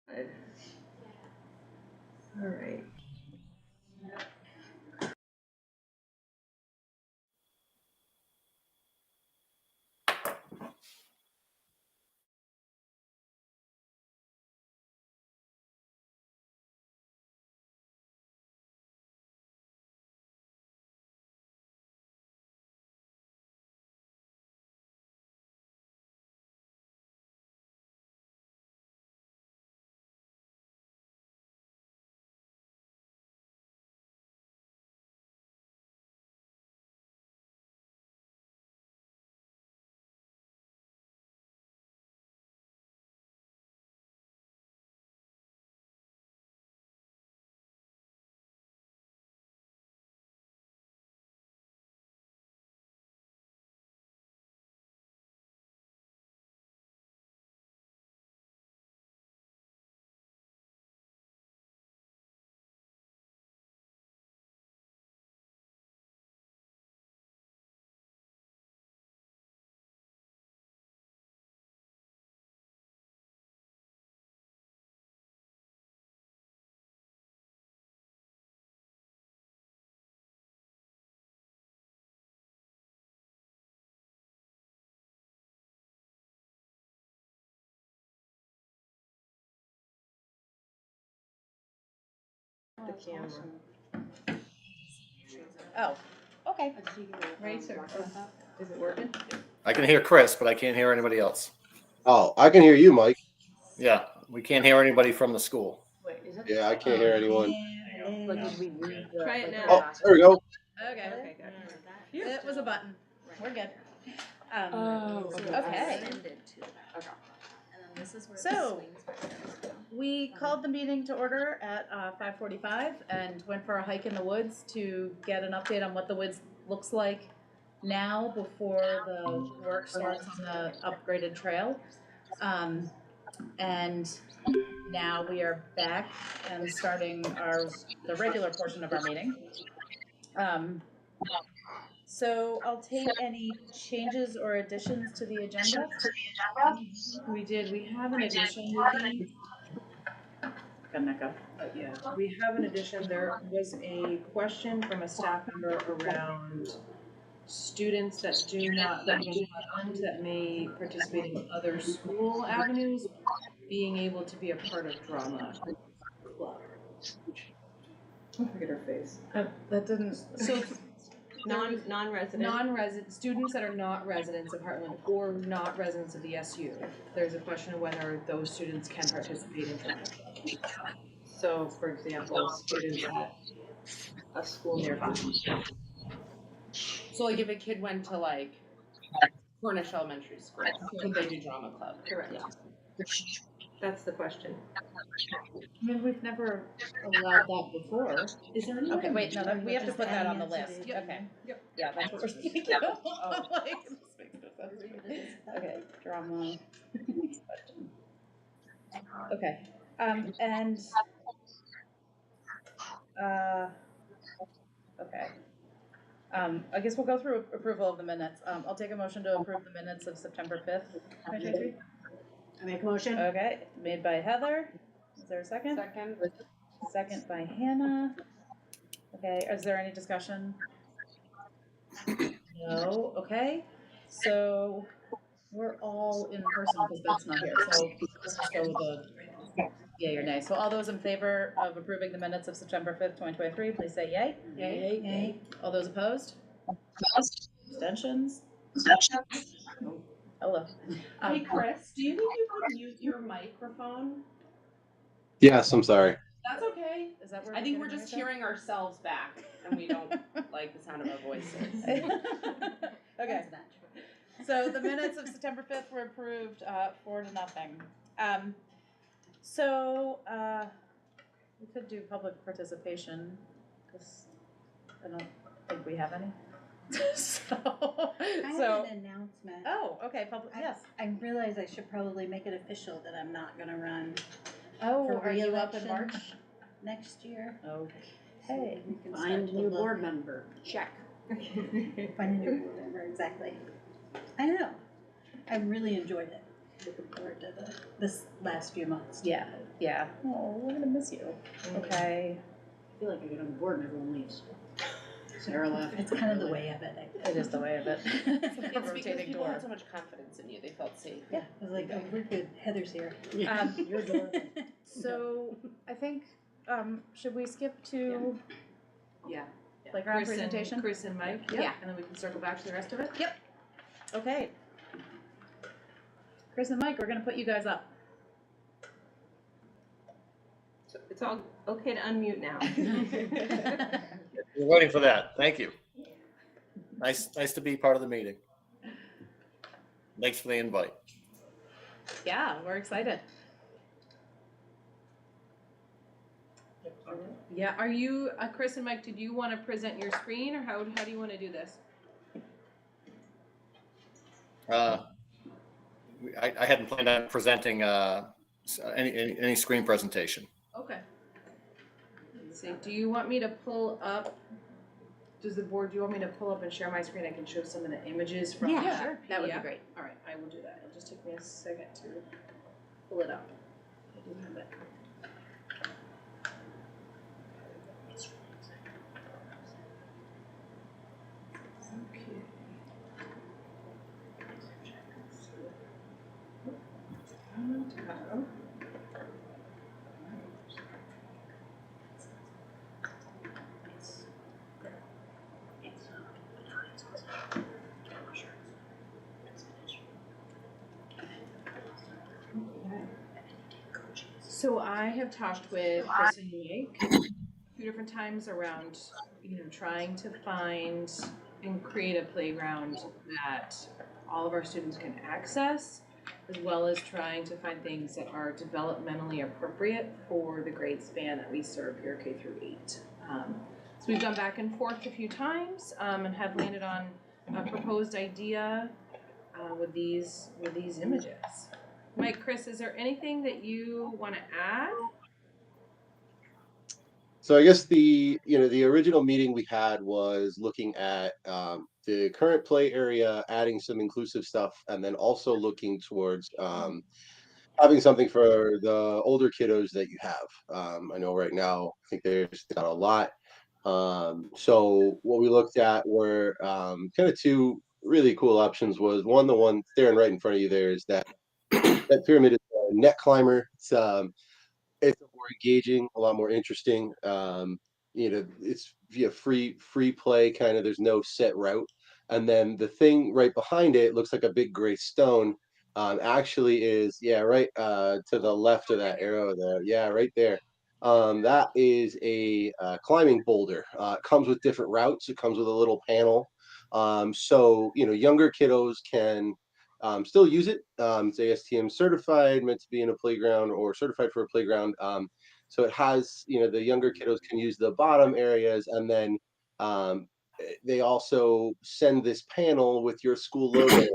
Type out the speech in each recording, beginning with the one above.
All right. The camera. Oh, okay. Ready, sir? Is it working? I can hear Chris, but I can't hear anybody else. Oh, I can hear you, Mike. Yeah, we can't hear anybody from the school. Wait, is it? Yeah, I can't hear anyone. Like, did we read the? Try it like, now. Oh, there we go. Okay. Okay, good. It was a button. We're good. Oh, okay. So, we called the meeting to order at 5:45 and went for a hike in the woods to get an update on what the woods looks like now before the work starts on the upgraded trail. And now we are back and starting the regular portion of our meeting. So I'll take any changes or additions to the agenda. We did. We have an addition, Nikki. Got an echo. Yeah, we have an addition. There was a question from a staff member around students that do not live in Hartland that may participate in other school avenues, being able to be a part of drama club. Look at her face. That didn't. So Non-resident. students that are not residents of Hartland or not residents of the SU. There's a question of whether those students can participate in drama club. So, for example, students at a school nearby. So, like, if a kid went to like Cornish Elementary School, could they do drama club? Correct. Yeah. That's the question. I mean, we've never allowed that before. Is there any Okay, wait, no, we have to put that on the list. Yep. Okay. Yep. Yeah, that's what we're thinking. Oh. Like, this makes no sense. Okay, drama. Question. Okay, and, okay. I guess we'll go through approval of the minutes. I'll take a motion to approve the minutes of September 5th, 2023. I make a motion. Okay, made by Heather. Is there a second? Second. Second by Hannah. Okay, is there any discussion? No, okay. So we're all in person because Beth's not here, so let's just go with the yay or nay. So all those in favor of approving the minutes of September 5th, 2023, please say yay. Yay. Yay. All those opposed? Abstentions? Hello. Hey Chris, do you think you could mute your microphone? Yes, I'm sorry. That's okay. Is that where I think we're getting just yourself? hearing ourselves back and we don't like the sound of our voices. Okay. So the minutes of September 5th were approved 4-0. So we could do public participation because I don't think we have any. I have an announcement. Oh, okay, public, yes. I realize I should probably make it official that I'm not gonna run Oh, for are you up in re-election March? next year. Okay. We can Find start to new look. board member. Check. Find a new board member, exactly. I know. I really enjoyed it. looking forward to this last few months. Yeah, yeah. Oh, we're gonna miss you. Okay. I feel like I get on the board and everyone leaves. Sarah left. It's kind of the way of it, I think. It is the way of it. It's because Rotating people door. had so much confidence in you, they felt safe. Yeah, I was like, oh, we're good, Heather's here. Your door. So I think, should we skip to Yeah. playground Chris and- presentation? Chris and Mike, Yeah. and then we can circle back to the rest of it. Okay. Chris and Mike, we're gonna put you guys up. So it's all okay to unmute now. We're waiting for that. Thank you. Nice to be part of the meeting. Thanks for the invite. Yeah, we're excited. Yeah, are you, Chris and Mike, did you want to present your screen, or how do you want to do this? I hadn't planned on presenting any screen presentation. Okay. Let's see, do you want me to pull up, do you want me to pull up and share my screen? I can show some of the images from Yeah, that sure. That would be PDF. great. All right, I will do that. It'll just take me a second to pull it up. I do have it. Okay. So I have talked with Chris and Mike a few different times around, trying to find and create a playground that all of our students can access, as well as trying to find things that are developmentally appropriate for the grade span that we serve here, K through 8. So we've gone back and forth a few times and have landed on a proposed idea with these images. Mike, Chris, is there anything that you want to add? So I guess the original meeting we had was looking at the current play area, adding some inclusive stuff, and then also looking towards having something for the older kiddos that you have. I know right now, I think there's not a lot. So what we looked at were kind of two really cool options. Was one, the one staring right in front of you there is that pyramid is a net climber. It's more engaging, a lot more interesting. It's via free play kind of. There's no set route, and then the thing right behind it looks like a big gray stone. Actually, is right to the left of that arrow there. Yeah, right there. That is a climbing boulder. It comes with different routes. It comes with a little panel. So younger kiddos can still use it. It's ASTM certified, meant to be in a playground or certified for a playground. So it has, the younger kiddos can use the bottom areas, and then they also send this panel with your school logo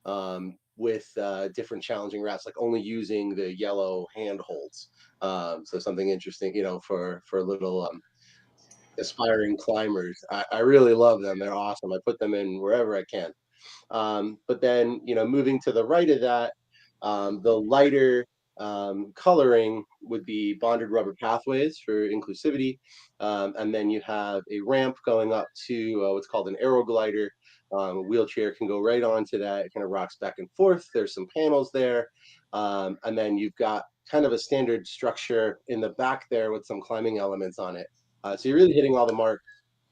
on it, with different challenging routes, like only using the yellow handholds. So something interesting, for little aspiring climbers. I really love them. They're awesome. I put them in wherever I can. But then, moving to the right of that, the lighter coloring would be bonded rubber pathways for inclusivity. And then you have a ramp going up to what's called an aero glider. A wheelchair can go right onto that. It kind of rocks back and forth. There's some panels there. And then you've got kind of a standard structure in the back there with some climbing elements on it. So you're really hitting all the marks.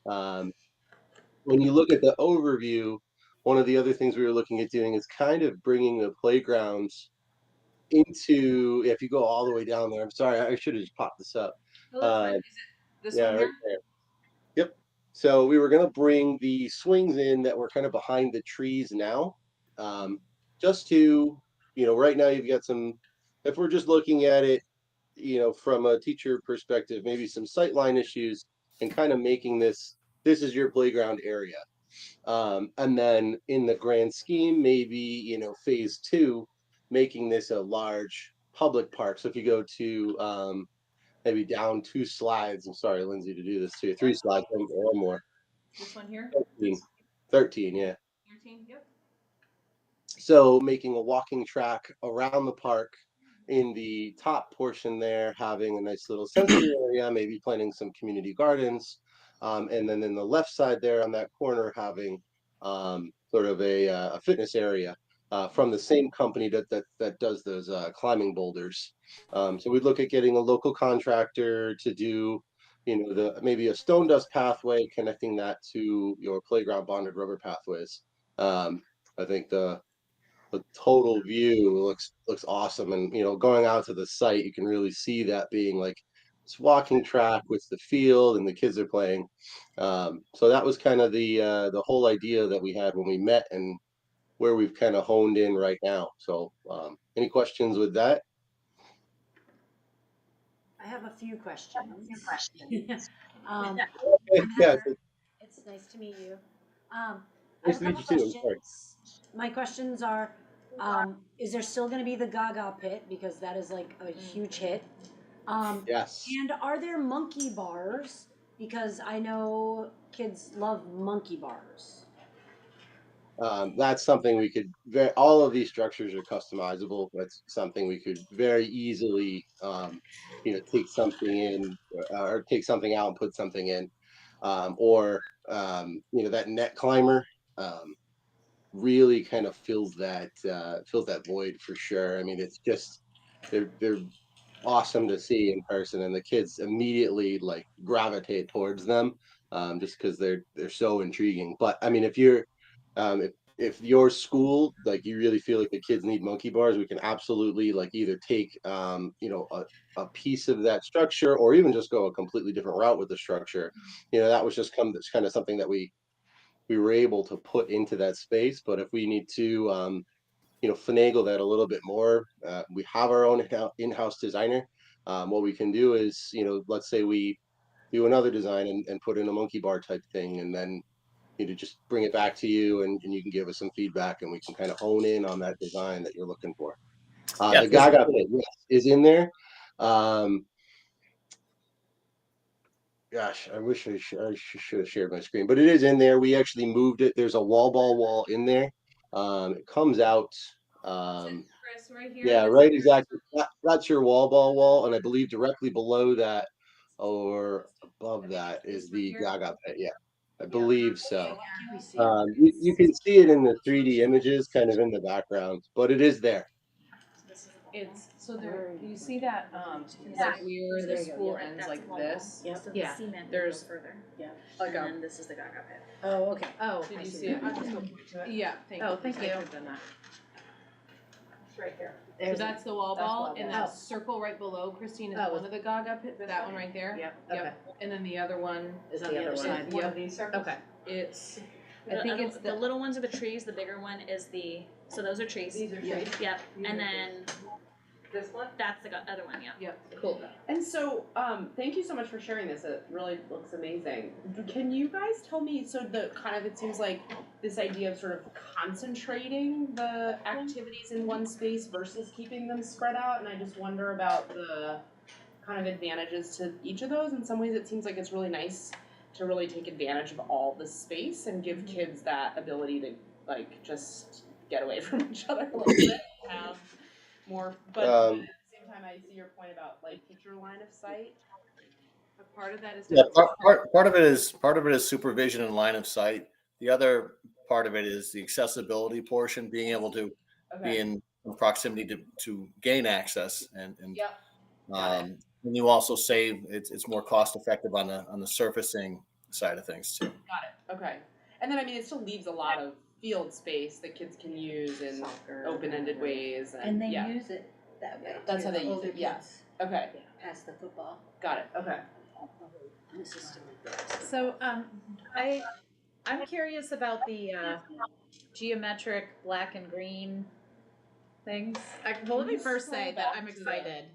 When you look at the overview, one of the other things we were looking at doing is kind of bringing the playgrounds into, if you go all the way down there, I'm sorry, I should have just popped this up. No, that's fine. Is it this Yeah, one right here? there. Yep. So we were going to bring the swings in that were kind of behind the trees now, just to, right now you've got some, if we're just looking at it, from a teacher perspective, maybe some sightline issues, and kind of making this is your playground area. And then in the grand scheme, maybe, phase 2, making this a large public park. So if you go to maybe down 2 slides, I'm sorry, Lindsay, to do this to you, 3 slides, one more. This one here? 13, yeah. 13, yep. So making a walking track around the park in the top portion there, having a nice little sensory area, maybe planting some community gardens. And then in the left side there on that corner, having sort of a fitness area from the same company that does those climbing boulders. So we'd look at getting a local contractor to do, maybe a stone dust pathway, connecting that to your playground bonded rubber pathways. I think the total view looks awesome, and going out to the site, you can really see that being like this walking track with the field and the kids are playing. So that was kind of the whole idea that we had when we met, and where we've kind of honed in right now. So any questions with that? I have a few questions. Um, Okay, I'm yeah, Heather. It's nice to meet you. I nice have a to meet couple you too. I'm sorry. questions. My questions are, is there still gonna be the Gaga pit? Because that is like a huge hit. Yes. And are there monkey bars? Because I know kids love monkey bars. That's something we could all of these structures are customizable. That's something we could very easily take something in or take something out and put something in. Or that net climber really kind of fills that void for sure. I mean, it's just they're awesome to see in person, and the kids immediately like gravitate towards them, just because they're so intriguing. But I mean, if your school, like, you really feel like the kids need monkey bars, we can absolutely like either take a piece of that structure, or even just go a completely different route with the structure. That was just that's kind of something that we were able to put into that space. But if we need to finagle that a little bit more, we have our own in-house designer. What we can do is, let's say we do another design and put in a monkey bar type thing, and then just bring it back to you, and you can give us some feedback, and we can kind of hone in on that design that you're looking for. Yeah, The Gaga pit, yes, is in there. Um, Gosh, I wish I should have shared my screen, but it is in there. We actually moved it. There's a wall in there. It comes out. Chris, right here. Yeah, right, exactly. That's your wall, and I believe directly below that or above that is the Gaga pit. Yeah, I believe so. Can we see it? You can see it in the 3D images, kind of in the background, but it is there. It's so there. You see that like where the school ends like this. Yep. So the Yeah, cement there's- will go further. Yeah. Like And then this is the Gaga pit. Oh, okay. Oh, Did I you see see it? that. I'll just go point to it. Yeah. Thank Oh, you. thank I you. should have done that. It's right here. So There's that's the wall That's ball, wall and ball. that circle right below Christine is Oh. one of the Gaga pit. That one right there. Yep. Yep. And then the other one. is on the the other other one. side. One of these circles. Okay. It's. I The think other- it's the little ones are the trees, the bigger one is so those are trees. These are Yeah. trees. Yep, These are and then This one? that's the other one, yeah. Yep. Cool. And so, thank you so much for sharing this. It really looks amazing. Can you guys tell me, so it seems like this idea of sort of concentrating the activities in one space versus keeping them spread out, and I just wonder about the kind of advantages to each of those. In some ways, it seems like it's really nice to really take advantage of all the space and give kids that ability to, like, just get away from each other a little bit, have more, but at the same time, I see your point about like teacher line of sight. A part of that is Yeah, different. part of it is supervision and line of sight. The other part of it is the accessibility portion, being able to be Okay. in proximity to gain access, and Yep. Got it. and you also save. It's more cost effective on the surfacing side of things too. Got it. Okay. And then I mean, it still leaves a lot of field space that kids can use in Soccer, open-ended ways, And they yeah. use it that way. That's too, how they the use older it, yeah. kids Okay. Pass the football. Got it. Okay. The system like that. So, I'm curious about the geometric black and green things. Well, let me first say that I'm excited.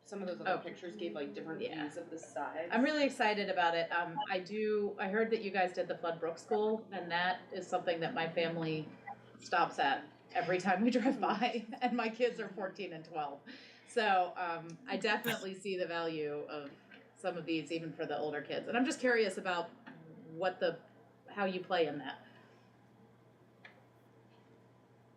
Some of those other Oh. pictures gave like different Yeah. views of the sides. I'm really excited about it. I heard that you guys did the Flood Brook School, and that is something that my family stops at every time we drive by, and my kids are 14 and 12. So, I definitely see the value of some of these, even for the older kids. And I'm just curious about how you play in that.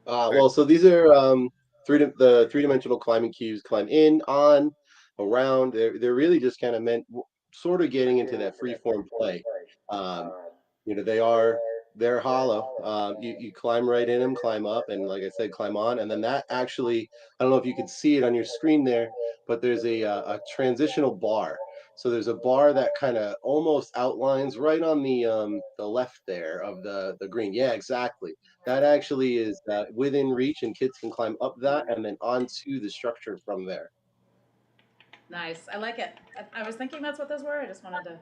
Well, so these are the three-dimensional climbing cubes. Climb in, on, around. They're really just kind of meant sort of getting into that free form play. Um, they're hollow. You climb right in them, climb up, and like I said, climb on, and then that actually, I don't know if you can see it on your screen there, but there's a transitional bar. So there's a bar that kind of almost outlines right on the left there of the green. Yeah, exactly. That actually is within reach, and kids can climb up that and then onto the structure from there. Nice. I like it. I was thinking that's what those were. I just wanted to.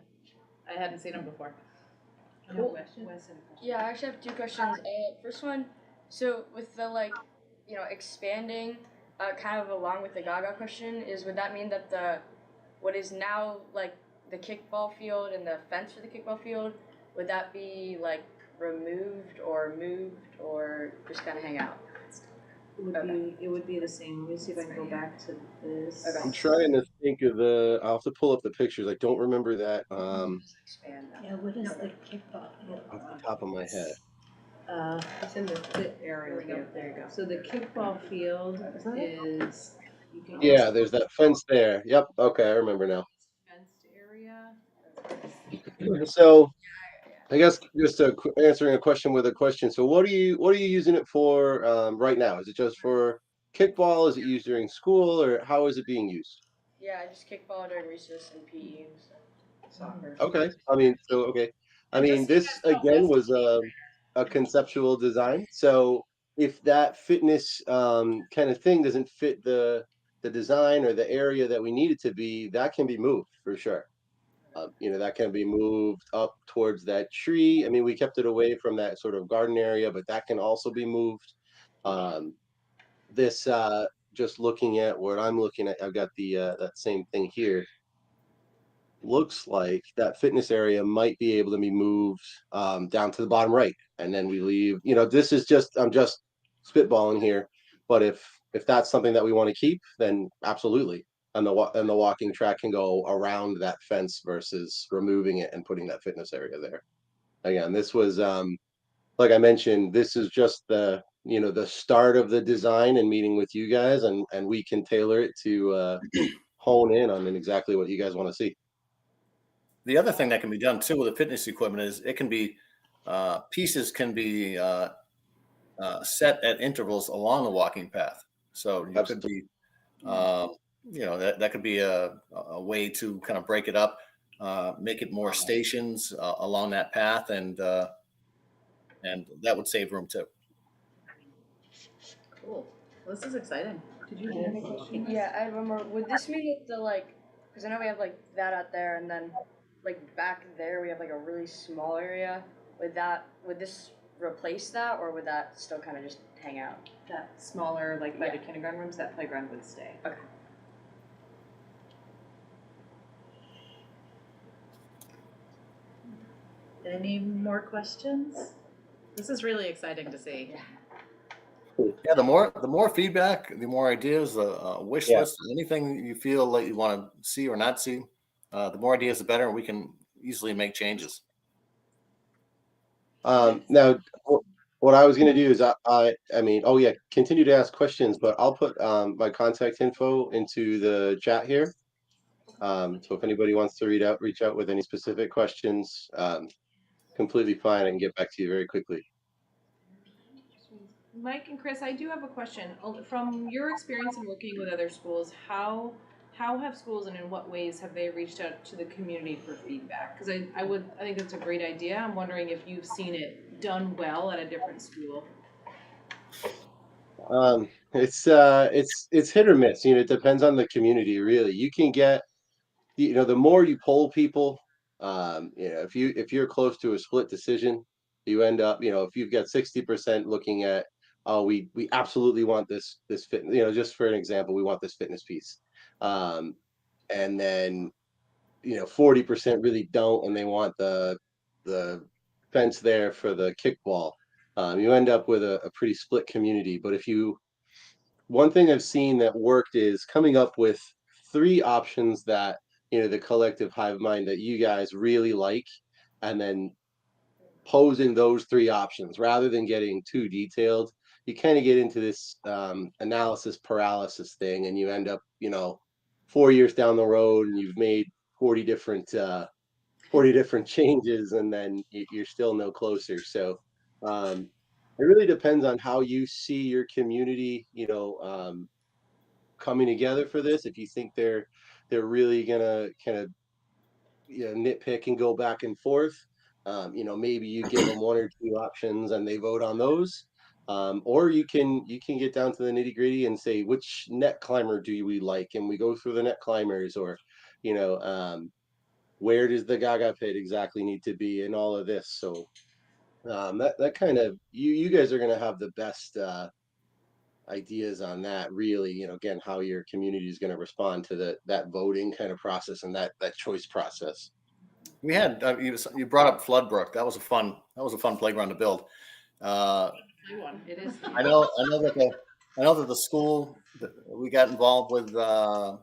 I hadn't seen them before. No Cool. question? Wes had a question. Yeah, I actually have two questions. First one, so with the expanding, kind of along with the Gaga question, is would that mean that what is now like the kickball field and the fence for the kickball field, would that be like removed or moved or just kind of hang out? It would be the same. Let me see if I can go back to this. Okay. I'm trying to think of I'll have to pull up the pictures. I don't remember that Expand that. Yeah, what is the kickball? off the top of my head. It's in the fit area here. There you go. So the kickball field is, you can Yeah, also there's that fence there. Yep. Okay, I remember now. fenced area. So I guess just answering a question with a question. So what are you using it for right now? Is it just for kickball? Is it used during school, or how is it being used? Yeah, I just kickball during recess and PE and stuff. Soccer. Okay. Okay. I And mean, just so you this guys know, we again also was a conceptual design. So if that fitness kind of thing doesn't fit the design or the area that we need it to be, that can be moved for sure. That can be moved up towards that tree. I mean, we kept it away from that sort of garden area, but that can also be moved. Um, this just looking at what I'm looking at, I've got the that same thing here. Looks like that fitness area might be able to be moved down to the bottom right, and then we leave. This is just I'm just spitballing here, but if that's something that we want to keep, then absolutely. And the walking track can go around that fence versus removing it and putting that fitness area there. Again, this was like I mentioned, this is just the start of the design and meeting with you guys, and we can tailor it to hone in on exactly what you guys want to see. The other thing that can be done too with the fitness equipment is it can be pieces can be set at intervals along the walking path. So you could Absolutely. be, that could be a way to kind of break it up, make it more stations along that path, and that would save room too. Cool. Well, this is exciting. Did you have a question? Yeah, I have one more. Would this mean that because I know we have like that out there, and then like back there we have like a really small area. Would this replace that, or would that still kind of just hang out? That smaller, like by the kindergarten rooms, that playground would stay. Okay. Any more questions? This is really exciting to see. Yeah, the more feedback, the more ideas, wish list, anything you feel like you want to see or not see, the more ideas, the better. We can easily make changes. Now, what I was going to do is I mean, oh yeah, continue to ask questions, but I'll put my contact info into the chat here. So if anybody wants to reach out with any specific questions, completely fine. I can get back to you very quickly. Mike and Chris, I do have a question. From your experience in working with other schools, how have schools and in what ways have they reached out to the community for feedback? Because I think that's a great idea. I'm wondering if you've seen it done well at a different school. It's hit or miss. It depends on the community, really. You can get, the more you poll people, if you're close to a split decision, you end up, if you've got 60% looking at, oh, we absolutely want this fit, just for an example, we want this fitness piece. And then 40% really don't, and they want the fence there for the kickball. You end up with a pretty split community. But one thing I've seen that worked is coming up with 3 options that the collective hive mind that you guys really like, and then posing those 3 options rather than getting too detailed. you kind of get into this analysis paralysis thing, and you end up, 4 years down the road, and you've made 40 different changes, and then you're still no closer. So it really depends on how you see your community, coming together for this. If you think they're really gonna kind of nitpick and go back and forth, maybe you give them one or two options and they vote on those. Or you can get down to the nitty gritty and say, which net climber do we like, and we go through the net climbers, or where does the Gaga pit exactly need to be, and all of this. So that kind of, you guys are going to have the best ideas on that, really. Again, how your community is going to respond to that voting kind of process, and that choice process. We had you brought up Floodbrook. That was a fun playground to build. It is. I know that the school, we got involved with the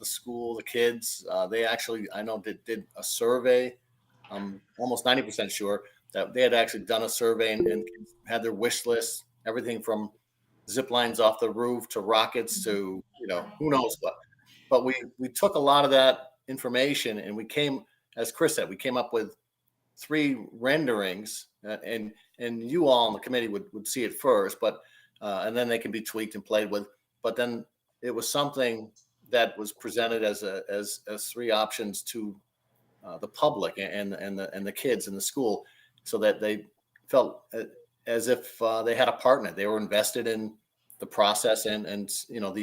school, the kids. They actually, I know, did a survey. I'm almost 90% sure that they had actually done a survey and had their wish list, everything from zip lines off the roof to rockets to who knows what. But we took a lot of that information, and we came, as Chris said, we came up with 3 renderings, and you all on the committee would see it first, but and then they can be tweaked and played with. But then it was something that was presented as 3 options to the public and the kids in the school, so that they felt as if they had a partner. They were invested in the process and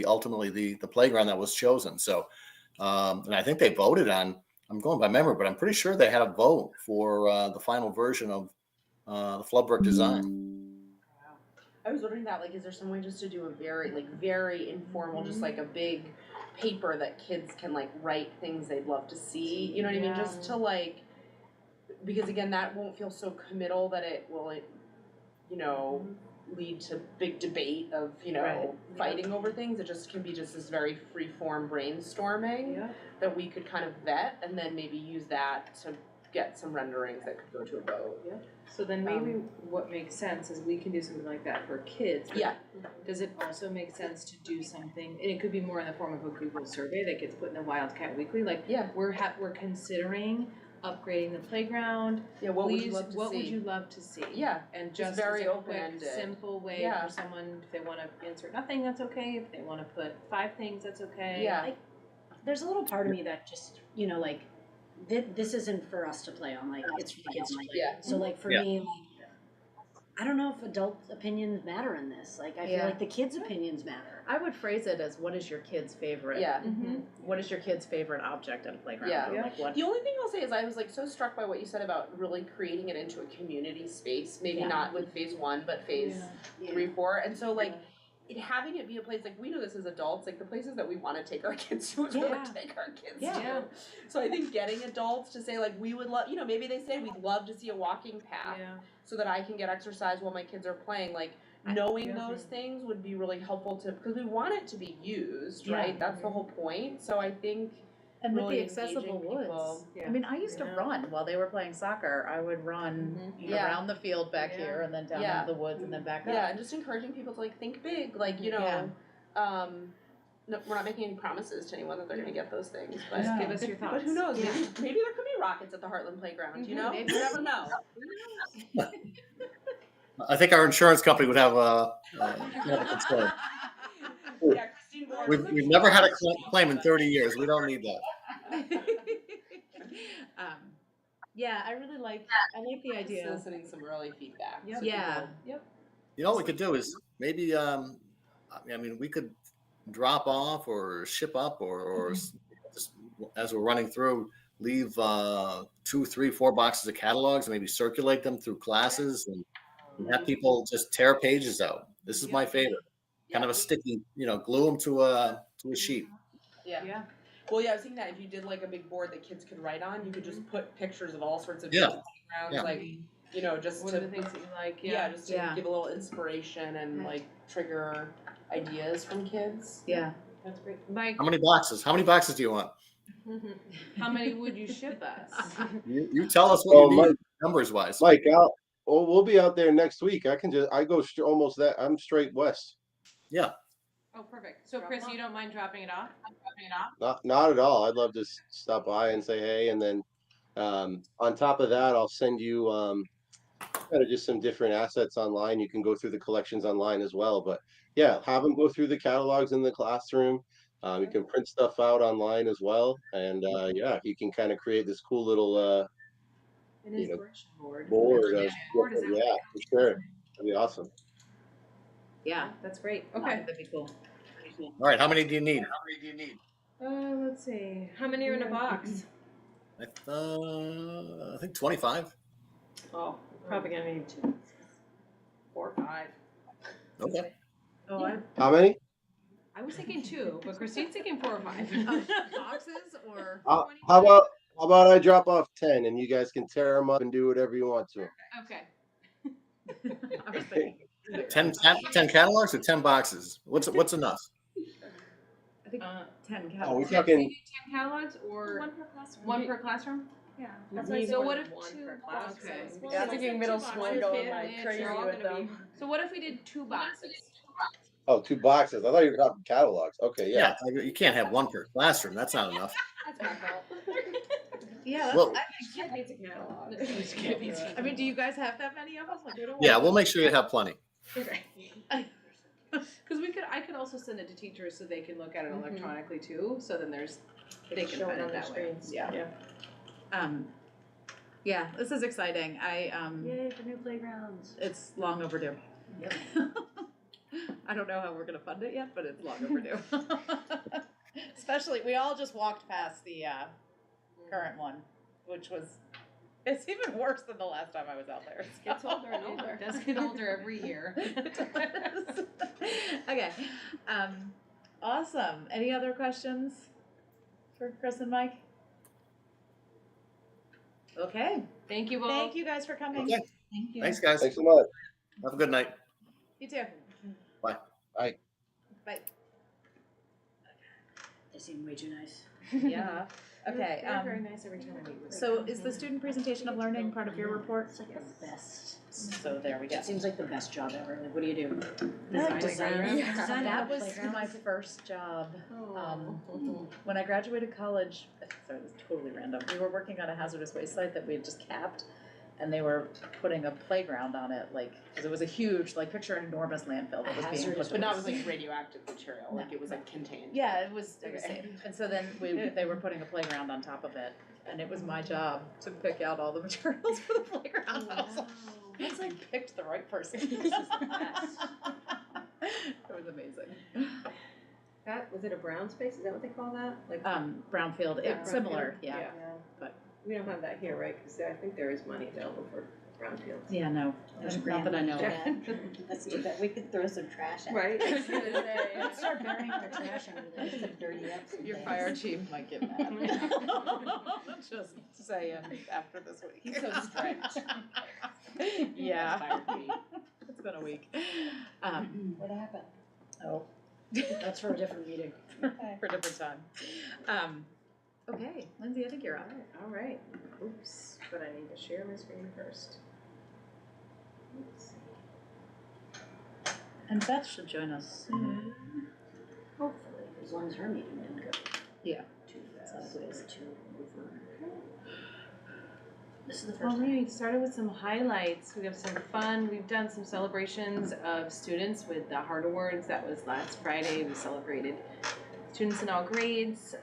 ultimately the playground that was chosen. So and I think they voted on. I'm going by memory, but I'm pretty sure they had a vote for the final version of the Floodbrook design. I was wondering that, is there some way just to do a very informal, just a big paper that kids can write things they'd love to see, you know what I mean? Just to because again, that won't feel so committal that it will, lead to big debate of, fighting over things. It just can be just this very free-form brainstorming that we could kind of vet, and then maybe use that to get some renderings that could go to a vote. So then maybe what makes sense is we can do something like that for kids. Yeah. Does it also make sense to do something, and it could be more in the form of a Google survey that gets put in the Wildcat Weekly, we're considering upgrading the playground. Yeah, what would you love to see? What would you love to see? Yeah, and just very as a open-ended, quick, simple way for someone, if they want to insert nothing, that's okay. If they want to put 5 things, that's okay. Yeah. There's a little part of me that just, this isn't for us to play on. It's for the kids to play. Yeah. So for me, I don't know if adult opinions matter in this. I feel like the kids' opinions matter. I would phrase it as, what is your kid's favorite? Yeah. What is your kid's favorite object at a playground? Yeah. What? The only thing I'll say is I was so struck by what you said about really creating it into a community space. Maybe not with phase 1, but phase 3, 4. And so having it be a place, we know this as adults, the places that we want to take our kids to is where we take our kids to. So I think getting adults to say we would love, maybe they say we'd love to see a walking path so that I can get exercise while my kids are playing. Knowing those things would be really helpful because we want it to be used, right? That's the whole point. So I think and with really the accessible woods. people. I mean, I used to run while they were playing soccer. I would run around the field back here and then down into the woods and then back up. Yeah, and just encouraging people to think big, no, we're not making any promises to anyone that they're going to get those things, but just give us your thoughts. But who knows? Maybe there could be rockets at the Hartland playground. You Maybe. You never know. I think our insurance company would have a concern. Yeah, Christine Ward. We've never had a claim in 30 years. We don't need that. I really like the idea. Soliciting some early feedback. Yep. So Yeah. Yep. What we could do is maybe, we could drop off or ship up or just as we're running through, leave 2, 3, 4 boxes of catalogs and maybe circulate them through classes and have people just tear pages out. This is my favorite. Kind of a sticky, glue them to a sheet. Yeah. Well, I was thinking that if you did a big board that kids could write on, you could just put pictures of all sorts of playgrounds, just One to of the things that you like. just to give a little inspiration and trigger ideas from kids. Yeah. That's great. Mike, How many boxes do you want? how many would you ship us? You tell us what you need numbers wise. Mike, we'll be out there next week. I go almost that. I'm straight west. Yeah. Oh, perfect. So Chris, you don't mind dropping it off? Not at all. I'd love to stop by and say hey, and then on top of that, I'll send you kind of just some different assets online. You can go through the collections online as well. But yeah, have them go through the catalogs in the classroom. You can print stuff out online as well, and yeah, you can kind of create this cool little An you know inspiration board. board of Board is yeah, for sure. That'd be awesome. Yeah, That's great. I Okay. think that'd be cool. All right. How many do you need? Let's see. How many are in a box? I think 25. Oh, probably gonna need 4 or 5. Okay. Oh, How many? I was thinking 2, but Christine's thinking 4 or 5. Boxes or? How about I drop off 10 and you guys can tear them up and do whatever you want to them. Okay. I was thinking. 10 catalogs or 10 boxes? What's enough? I think 10 Oh, we're catalogs. talking. 10 catalogs or 1 per classroom. 1 per classroom? Yeah. That's That's why so so what what if if 2 boxes? boxes? Yeah, I was thinking middle school and going like crazy with them. So what if we did 2 boxes? Oh, 2 boxes. I thought you were talking catalogs. Okay, yeah. Yeah. You can't have one per classroom. That's not enough. That's my fault. Yeah, Well, Kid needs a catalog. I mean, do you guys have that many of us? Like, we don't yeah, want- we'll make sure you have plenty. Okay. Because I could also send it to teachers so they can look at it electronically too. So then they can show it find on it their that way. screens. Yeah. Yeah, this is exciting. Yay for new playgrounds. It's long overdue. Yep. I don't know how we're gonna fund it yet, but it's long overdue. Especially, we all just walked past the current one, which it's even worse than the last time I was out there. It gets older and older. It does get older every year. It does. Okay, awesome. Any other questions for Chris and Mike? Okay, Thank you all. thank you guys for coming. Okay. Thank you. Thanks, guys. Thanks so much. Have a good night. You too. Bye. Bye. Bye. They seem way too nice. Yeah. Okay. They're very nice every time I meet with them. So is the student presentation of learning part of your report? It's like the best. So there we go. It seems like the best job ever. Like, what do you do? That Design Yeah. That was playgrounds? my first job. Oh. When I graduated college, sorry, this is totally random. We were working on a hazardous waste site that we had just capped, and they were putting a playground on it, like, because it was a huge, like, picture an enormous landfill that was being Hazardous put. But not with like radioactive material, like it was like contained. Yeah, it was Okay. safe. And so then they were putting a playground on top of it, and it was my job to pick out all the materials for the playground. I was like, I picked the right person. It was amazing. That was it a brown space? Is that what they call that? Like Brownfield, Yeah, it's similar, brownfield. yeah. But we don't have that here, right? Because I think there is money available for brownfields. Yeah, no, There's not grant that I know of. money. Let's do that. We could throw some trash at Right. Let's start burying our trash under there. Just to dirty up some Your things. fire chief might get mad. Just saying after this week. He's so strict. Yeah. Fired me. It's been a week. What happened? Oh, That's for a different meeting. for a different time. Okay, Lindsay, I think you're up. All right. Oops. But I need to share my screen first. Oops. And Beth should join us soon. Hopefully, as long as her meeting didn't go Yeah. too fast. Sideways too over. This is the All first. right, started with some highlights. We have some fun. We've done some celebrations of students with the Heart Awards. That was last Friday. We celebrated students in all grades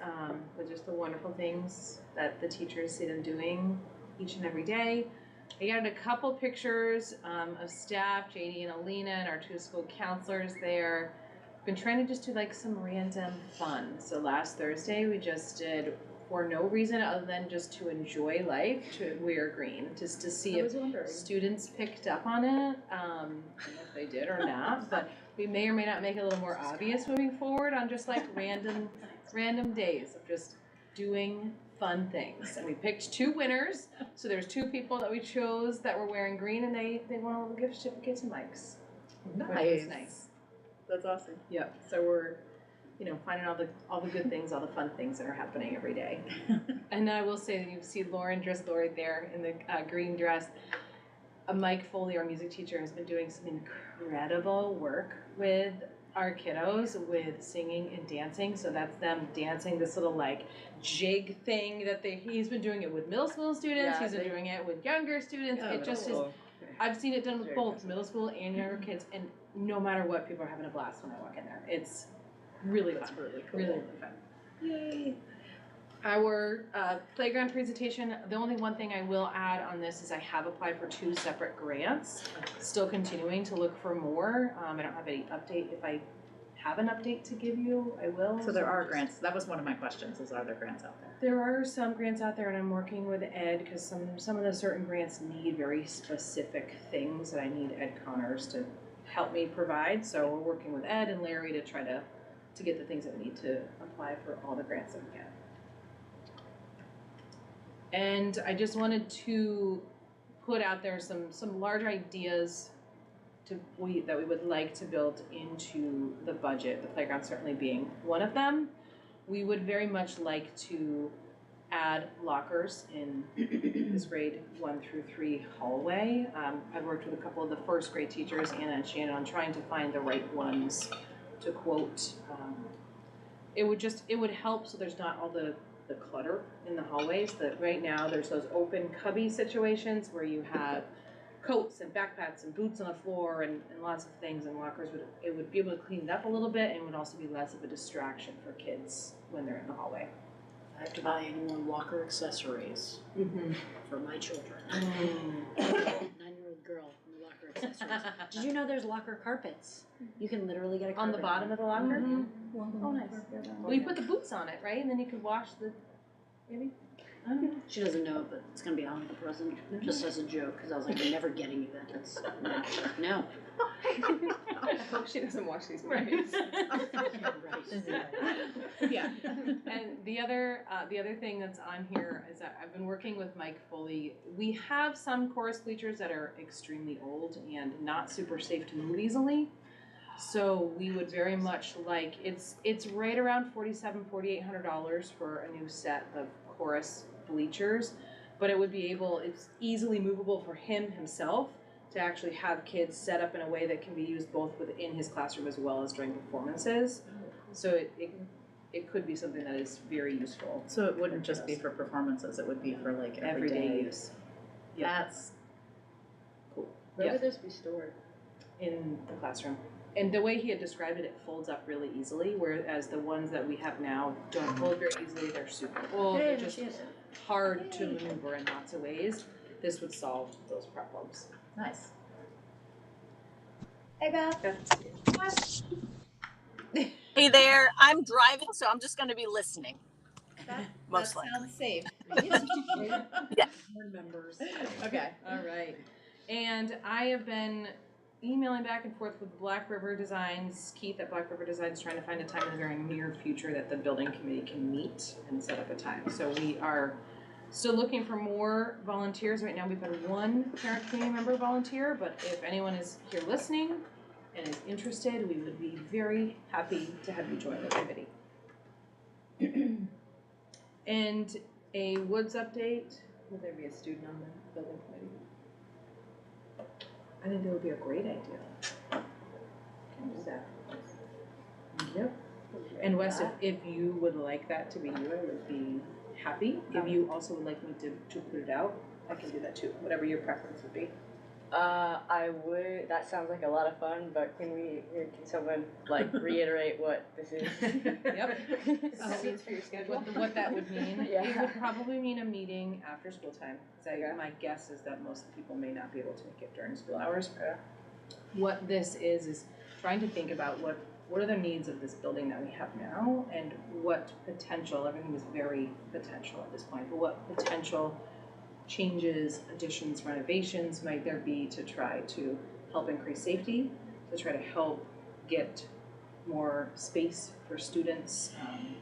with just the wonderful things that the teachers see them doing each and every day. I got a couple pictures of staff, Janie and Alina, and our 2 school counselors there. Been trying to just do like some random fun. So last Thursday we just did, for no reason other than just to enjoy life, to wear green, just to see if students picked up on it. I don't know if they did or not, but we may or may not make it a little more obvious moving forward on just like random days of just doing fun things. And we picked 2 winners. So there's 2 people that we chose that were wearing green, and they won a little gift certificates and mics. Which was nice. That's awesome. Yep. So we're, finding all the good things, all the fun things that are happening every day. And I will say that you see Lauren dressed Lori there in the green dress. Mike Foley, our music teacher, has been doing some incredible work with our kiddos with singing and dancing. So that's them dancing this little like jig thing that he's been doing it with middle school students. He's been doing it with younger students. It just is. I've seen it done with both middle school and younger kids, and no matter what, people are having a blast when I walk in there. It's really fun. Really cool. Really fun. Yay! Our playground presentation, the only one thing I will add on this is I have applied for 2 separate grants. Still continuing to look for more. I don't have any update. If I have an update to give you, I will. So there are grants. That was one of my questions, is are there grants out there? There are some grants out there, and I'm working with Ed because some of the certain grants need very specific things that I need Ed Connors to help me provide. So we're working with Ed and Larry to try to get the things that we need to apply for all the grants that we get. And I just wanted to put out there some larger ideas that we would like to build into the budget, the playground certainly being one of them. We would very much like to add lockers in this grade 1 through 3 hallway. I've worked with a couple of the first grade teachers, Anna and Shannon, on trying to find the right ones to quote. It would help so there's not all the clutter in the hallways. That right now there's those open cubby situations where you have coats and backpacks and boots on the floor and lots of things, and lockers would be able to clean it up a little bit and would also be less of a distraction for kids when they're in the hallway. I have to buy any more locker accessories for my children. 9-year-old girl, new locker accessories. Did you know there's locker carpets? You can literally get a On carpet. the bottom of the locker? Oh, nice. Well, you put the boots on it, right? And then you can wash the, maybe? I don't know. She doesn't know, but it's gonna be a Hanukkah present, just as a joke, because I was like, I'm never getting you that. That's, no. I hope she doesn't watch these movies. Yeah. And the other thing that's on here is that I've been working with Mike Foley. We have some chorus bleachers that are extremely old and not super safe to move easily. So we would very much like, it's right around $4,700-$4,800 for a new set of chorus bleachers, but it's easily movable for himself to actually have kids set up in a way that can be used both within his classroom as well as during performances. So it could be something that is very useful. So it wouldn't just be for performances, it would be for like everyday use. Yeah. That's cool. Where would this be stored? In the classroom. And the way he had described it, it folds up really easily, whereas the ones that we have now don't fold very easily. They're super old. They're just hard to maneuver in lots of ways. This would solve those problems. nice. Hey, Beth. Hey there, I'm driving, so I'm just going to be listening. Most likely. Sounds safe. Yeah. Board members. Okay, all right. And I have been emailing back and forth with Black River Designs, Keith at Black River Designs, trying to find a time in the very near future that the building committee can meet and set up a time. So we are still looking for more volunteers. Right now we've had 1 parent community member volunteer, but if anyone is here listening and is interested, we would be very happy to have you join the committee. And a Woods update. Will there be a student on the building committee? I think that would be a great idea. Can do that. Yep. And Wes, if you would like that to be you, I would be happy. If you also would like me to put it out, I can do that too, whatever your preference would be. I would. That sounds like a lot of fun, but can someone like reiterate what this is? Yep. Means for your schedule. What that would mean? Yeah. It would probably mean a meeting after school time. My guess is that most people may not be able to make it during school hours. What this is trying to think about what are the needs of this building that we have now, and what potential, everything is very potential at this point, but what potential changes, additions, renovations might there be to try to help increase safety, to try to help get more space for students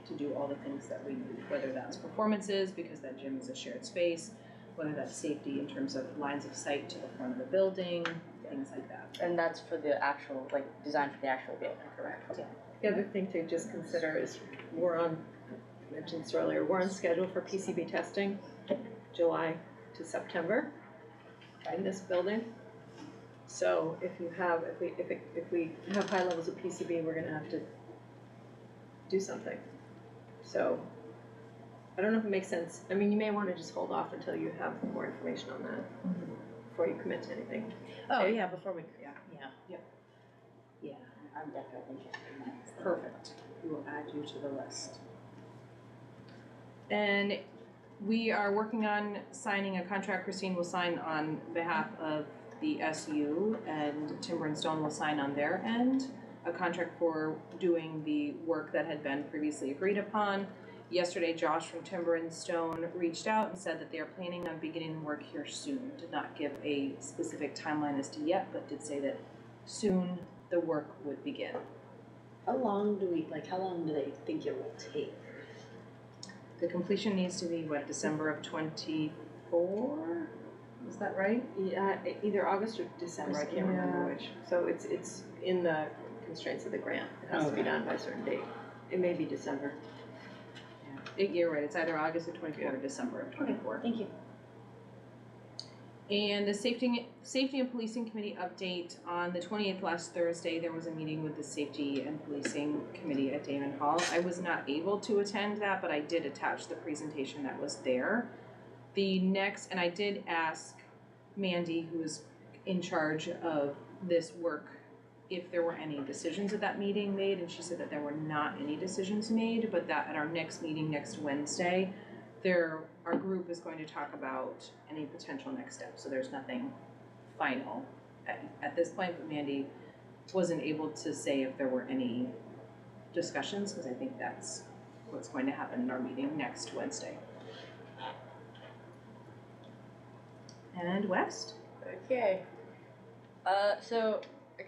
to do all the things that we need, whether that's performances, because that gym is a shared space, whether that's safety in terms of lines of sight to the front of the building, things like that. And that's for the actual, design for the actual building, correct? Yeah. The other thing to just consider is I mentioned this earlier, we're on schedule for PCB testing, July to September. in this building. So if we have high levels of PCB, we're gonna have to do something. So I don't know if it makes sense. I mean, you may wanna just hold off until you have more information on that before you commit to anything. Oh, yeah, before we, yeah. Yeah, I'm definitely interested in that. So. Perfect. We will add you to the list. And we are working on signing a contract. Christine will sign on behalf of the SU, and Timber and Stone will sign on their end, a contract for doing the work that had been previously agreed upon. Yesterday, Josh from Timber and Stone reached out and said that they are planning on beginning work here soon. Did not give a specific timeline as to yet, but did say that soon the work would begin. How long do they think it will take? The completion needs to be, December of 24? Is that right? Yeah, either August or December, I can't remember which. So it's in the constraints of the grant. It has to be done by a certain date. It may be December. You're right, it's either August of 24 or December of 24. Thank you. And the Safety and Policing Committee update, on the 28th last Thursday, there was a meeting with the Safety and Policing Committee at Damon Hall. I was not able to attend that, but I did attach the presentation that was there. And I did ask Mandy, who is in charge of this work, if there were any decisions at that meeting made, and she said that there were not any decisions made, but that at our next meeting next Wednesday, our group is going to talk about any potential next steps. So there's nothing final at this point, but Mandy wasn't able to say if there were any discussions, because I think that's what's going to happen in our meeting next Wednesday. And West? Okay. So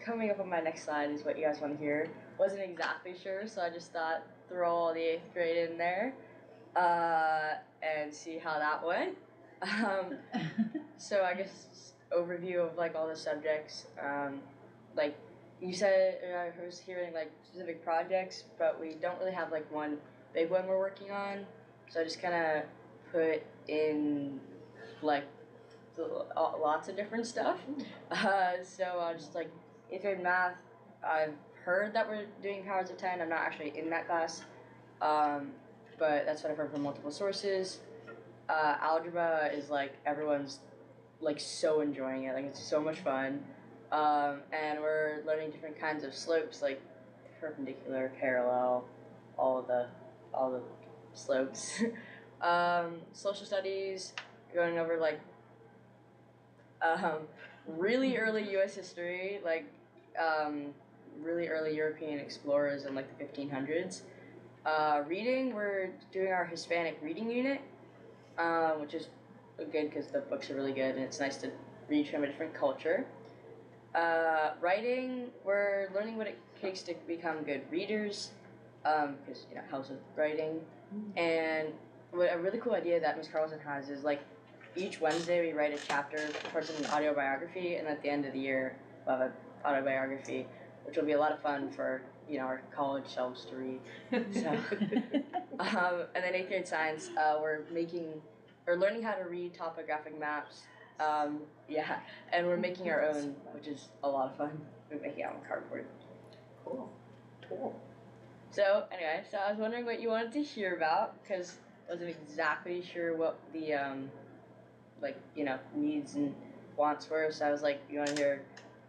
coming up on my next slide is what you guys want to hear. Wasn't exactly sure, so I just thought throw all the 8th grade in there and see how that went. So I guess overview of all the subjects. Like you said, I was hearing specific projects, but we don't really have one big one we're working on. So I just kind of put in lots of different stuff. So I just 8th grade math. I've heard that we're doing powers of 10. I'm not actually in that class, but that's what I've heard from multiple sources. Algebra is everyone's so enjoying it. It's so much fun, and we're learning different kinds of slopes, perpendicular, parallel, all the slopes. Social studies, going over really early U.S. history, really early European explorers in the 1500s. Reading, we're doing our Hispanic reading unit, which is good because the books are really good and it's nice to read from a different culture. Writing, we're learning what it takes to become good readers, because it helps with writing. And a really cool idea that Ms. Carlson has is each Wednesday we write a chapter towards an autobiography, and at the end of the year we'll have an autobiography, which will be a lot of fun for our college selves to read. So, and then 8th grade science, we're learning how to read topographic maps. And we're making our own, which is a lot of fun. We're making it on cardboard. Cool. So anyway, I was wondering what you wanted to hear about, because I wasn't exactly sure what the needs and wants were. So I was you want to hear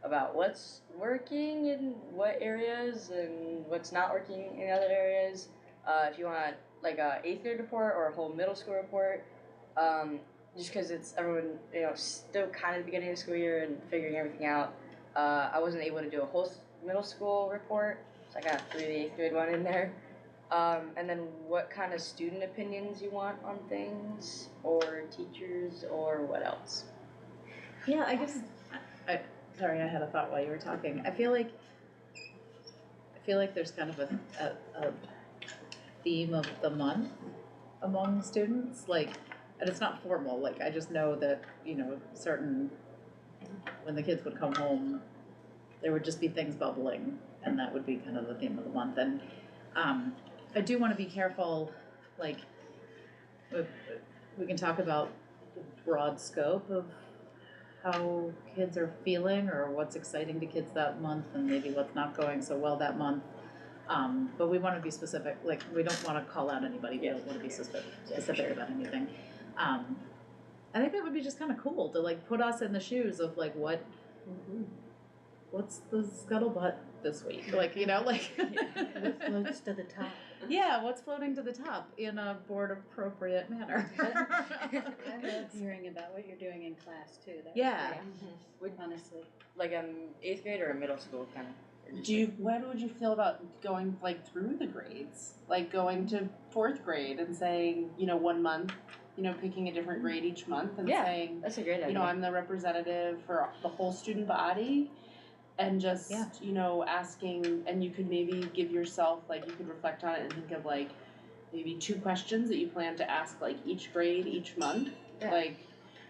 about what's working in what areas and what's not working in other areas. If you want a 8th grade report or a whole middle school report, just because it's everyone still kind of the beginning of the school year and figuring everything out. I wasn't able to do a whole middle school report, so I kind of threw the 8th grade one in there. And then what kind of student opinions you want on things, or teachers, or what else? Yeah, I guess. Sorry, I had a thought while you were talking. I feel like there's kind of a theme of the month among students, and it's not formal. I just know that when the kids would come home, there would just be things bubbling, and that would be kind of the theme of the month. And I do want to be careful. We can talk about the broad scope of how kids are feeling or what's exciting to kids that month and maybe what's not going so well that month. But we want to be specific, like we don't want to call out anybody, we don't want to be specific about anything. I think that would be just kind of cool to like put us in the shoes of like what's the scuttlebutt this week? Like, you know, like What floats to the top? yeah, what's floating to the top in a board appropriate manner. I love hearing about what you're doing in class too. That was Yeah. great, honestly. Like 8th grade or middle school kind of. What would you feel about going like through the grades? Like going to 4th grade and saying, you know, 1 month, you know, picking a different grade each month and saying, that's a great idea. you know, I'm the representative for the whole student body and just, you know, asking, and you could maybe give yourself, like, you could reflect on it and think of like maybe 2 questions that you plan to ask like each grade each month. Yeah. Like,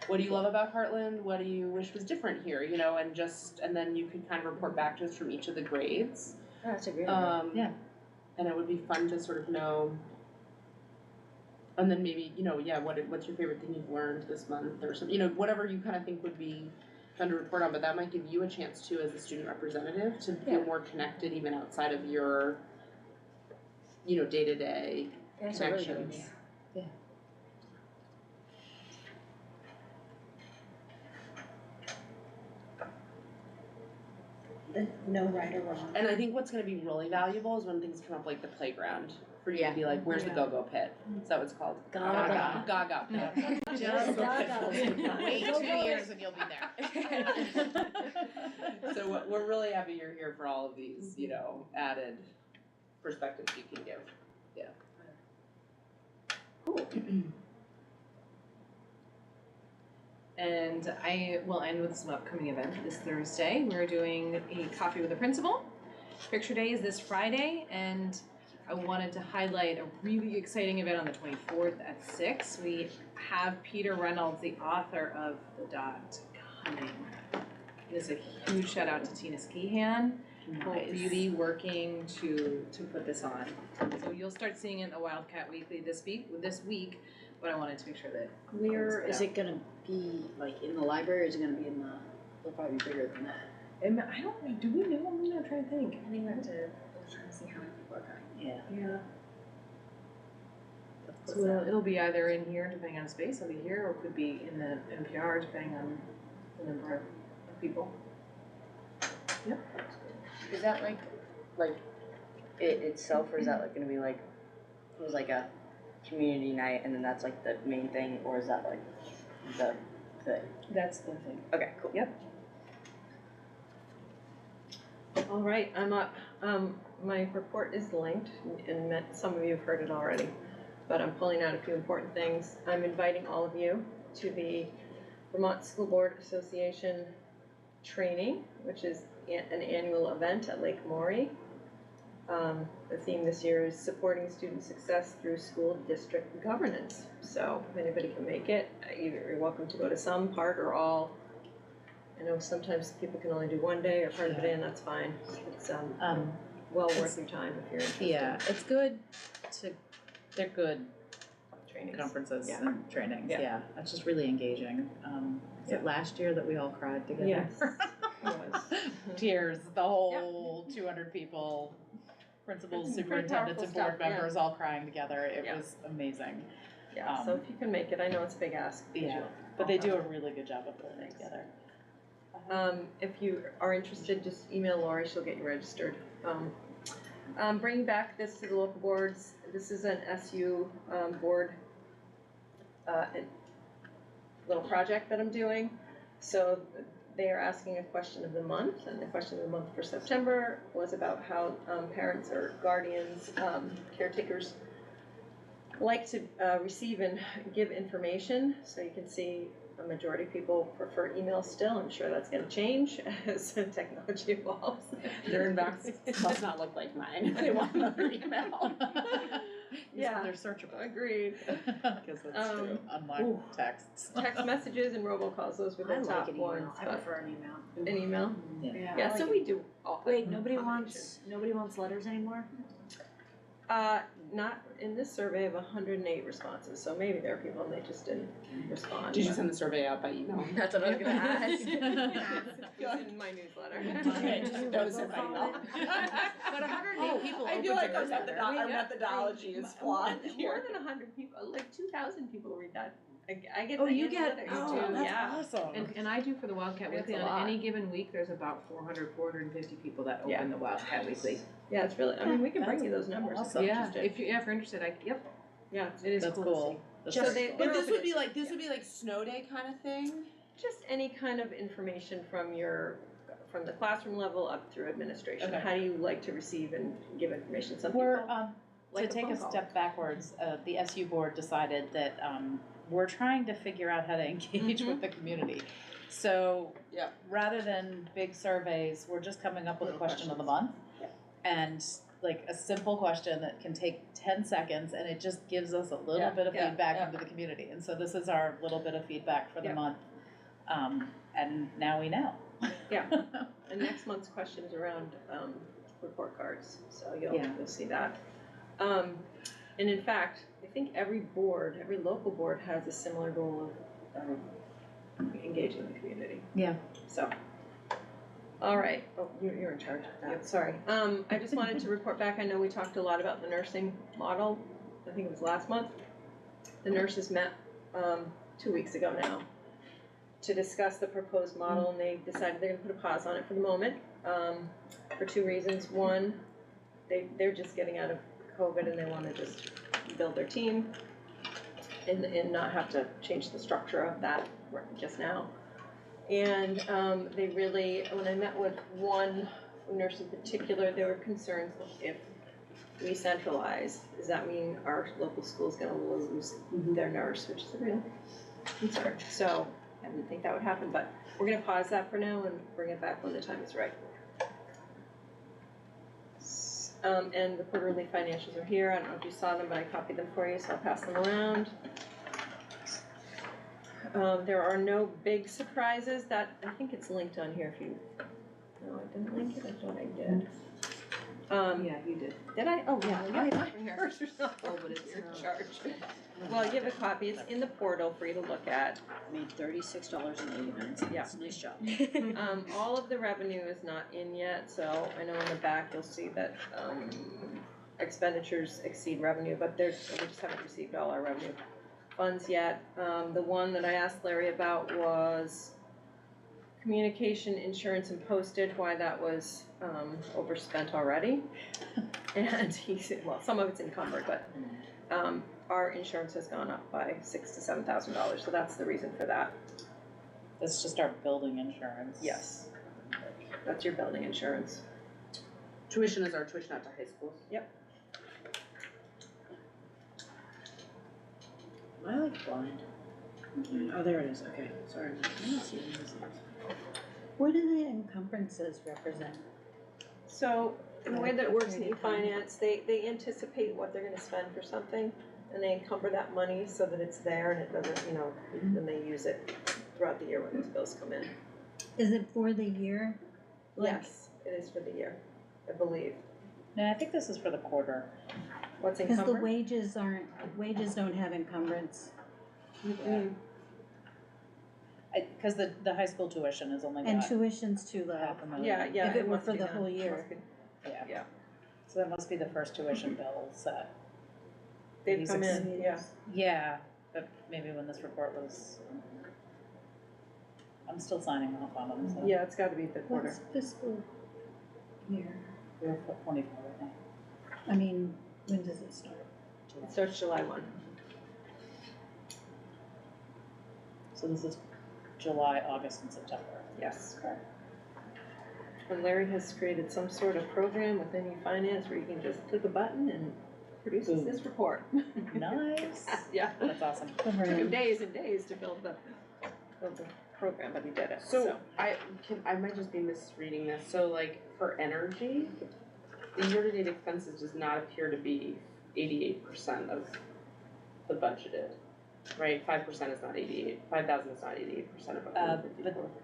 what do you love about Hartland? What do you wish was different here? You know, and then you could kind of report back to us from each of the grades. Oh, that's a great idea. Yeah. And it would be fun to sort of know. And then maybe, you know, what's your favorite thing you've learned this month or something, you know, whatever you kind of think would be fun to report on, but that might give you a chance too as a student representative to feel more connected even outside of your, you know, day-to-day connections. Yeah. No right or wrong. And I think what's going to be really valuable is when things come up like the playground. For you to be like, where's the go-go pit? Is that what it's called? Gaga. Gaga pit. Just Gaga. wait 2 years and you'll be there. So we're really happy you're here for all of these, you know, added perspectives you can give. Yeah. Cool. And I will end with some upcoming event this Thursday. We're doing a coffee with the principal. Picture Day is this Friday, and I wanted to highlight a really exciting event on the 24th at 6. We have Peter Reynolds, the author of The Dot, coming. There's a huge shout out to Tina Skehan, really working to put this on. So you'll start seeing it in the Wildcat Weekly this week, but I wanted to make sure that. Where is it gonna be, like in the library, or is it gonna be in the, it'll probably be bigger than that? I don't know, do we know? I'm not trying to think. I think we have to see how many people are coming. Yeah. Yeah. So it'll be either in here, depending on space, it'll be here, or it could be in the NPR, depending on the number of people. Yep. Is that like it itself, or is that like gonna be like it was like a community night and then that's like the main thing, or is that like the thing? That's the thing. Okay, cool. Yep. All right, I'm up. My report is linked, and some of you have heard it already, but I'm pulling out a few important things. I'm inviting all of you to the Vermont School Board Association training, which is an annual event at Lake Maury. The theme this year is supporting student success through school district governance. So if anybody can make it, you're welcome to go to some, part, or all. I know sometimes people can only do one day or part of it in, that's fine. It's well worth your time if you're interested. Yeah, it's good they're good Trainings. conferences Yeah. and trainings, Yeah. yeah. It's just really engaging. Is it last year that we all cried together? Yes, it was. Tears, the whole 200 people, principals, It's pretty superintendents, and powerful board stuff, yeah. members all crying together. It Yeah. was amazing. Yeah, so if you can make it, I know it's a big ask. Yeah, but they do a really good job of putting it together. If you are interested, just email Lori, she'll get you registered. Bring back this to the local boards. This is an SU board little project that I'm doing. So they are asking a question of the month, and the question of the month for September was about how parents or guardians, caretakers like to receive and give information. So you can see a majority of people prefer email still. I'm sure that's going to change as technology evolves. Their inbox must not look like mine. They want another email. Yeah, They're searchable. agreed. Because that's true, unlike texts. Text messages and robocalls, those were the I like top an email, ones. I but- prefer an email. An email? Yeah. Yeah, so we do all. Wait, nobody wants letters anymore? not in this survey of 108 responses, so maybe there are people and they just didn't respond. Did you send the survey out by email? That's what I was gonna ask. It's in my newsletter. That was it by email. But 108 people I feel opened like your our newsletter. our methodology is flawed More here. than 100 people, like 2,000 people read that. I get Oh, the you get, analytics oh, too, that's yeah. awesome. And I do for the Wildcat That's Weekly, a on lot. any given week, there's about 400, 450 people that Yeah. open the Wildcat Weekly. Yeah, it's really, I mean, we can bring That's you those numbers if awesome. you're Yeah, interested. if you're interested, yep, Yeah, it is That's cool cool. to see. That's So very they- cool. But this open would be it. like snow day kind of thing. just any kind of information from the classroom level up through administration. Okay. How do you like to receive and give information? Some We're, people like to take phone a call. step backwards, the SU board decided that, we're trying to figure out how to engage with the community. So, Yeah. rather than big surveys, we're just coming up with a Little question of the month. And like a simple question that can take 10 seconds and it just gives us a little bit of feedback into the community. And so this is our little bit of feedback for the month. And now we know. Yeah. And next month's question is around report cards, so you'll see that. And in fact, I think every local board has a similar goal of engaging the community. Yeah. So, all right. Oh, you're in charge of that. Sorry. I just wanted to report back. I know we talked a lot about the nursing model. I think it was last month. The nurses met 2 weeks ago now to discuss the proposed model, and they decided they're going to put a pause on it for the moment for two reasons. One, they're just getting out of COVID and they want to just build their team and not have to change the structure of that just now. And they really, when I met with one nurse in particular, there were concerns if we centralize, does that mean our local school is going to lose their nurse, which is a real concern. So I didn't think that would happen, but we're going to pause that for now and bring it back when the time is right. And the quarterly financials are here. I don't know if you saw them, but I copied them for you, so I'll pass them around. There are no big surprises. That I think it's linked on here. If you, no, I didn't link it. I thought I did. Yeah, you did. Did I? Oh yeah, I Oh, but it's your charge. Well, you have a copy. It's in the portal for you to look at. Made $36.89. Yeah. Nice job. All of the revenue is not in yet, so I know in the back you'll see that expenditures exceed revenue, but we just haven't received all our revenue funds yet. The one that I asked Larry about was communication, insurance, and postage, why that was overspent already. And he said, well, some of it's encumbered, but our insurance has gone up by $6,000 to $7,000, so that's the reason for that. That's just our building insurance. Yes, that's your building insurance. Tuition is our tuition out to high schools. Yep. Am I like blind? Oh, there it is, okay, sorry. I don't see it. What do the encumbrances represent? So, the way that it works in e-finance, they anticipate what they're gonna spend for something, and they encumber that money so that it's there and it doesn't, then they use it throughout the year when those bills come in. Is it for the year? Yes, it is for the year, I believe. No, I think this is for the quarter. What's Because encumbered? the wages don't have encumbrance. Mm-mm. Because the high school tuition is only And got tuition's too low. $500,000. Yeah. If it were must for be the done. whole year. Must be- Yeah. Yeah. So that must be the first tuition bill set. They've come in, yeah. Yeah, but maybe when this report was, I'm still signing off on them, so. Yeah, it's gotta be the quarter. What's fiscal year? We're at 24 right now. I mean, when does it start? It starts July 1. So this is July, August, and September. Yes. Okay. And Larry has created some sort of program within e-finance where you can just click a button and it produces this report. Nice. Yeah. That's awesome. Took him days and days to build the program, but he did it. So I might just be misreading this. So like for energy, the year-to-date expenses does not appear to be 88% of the budgeted, right? 5% is not 88. 5,000 is not 88% of But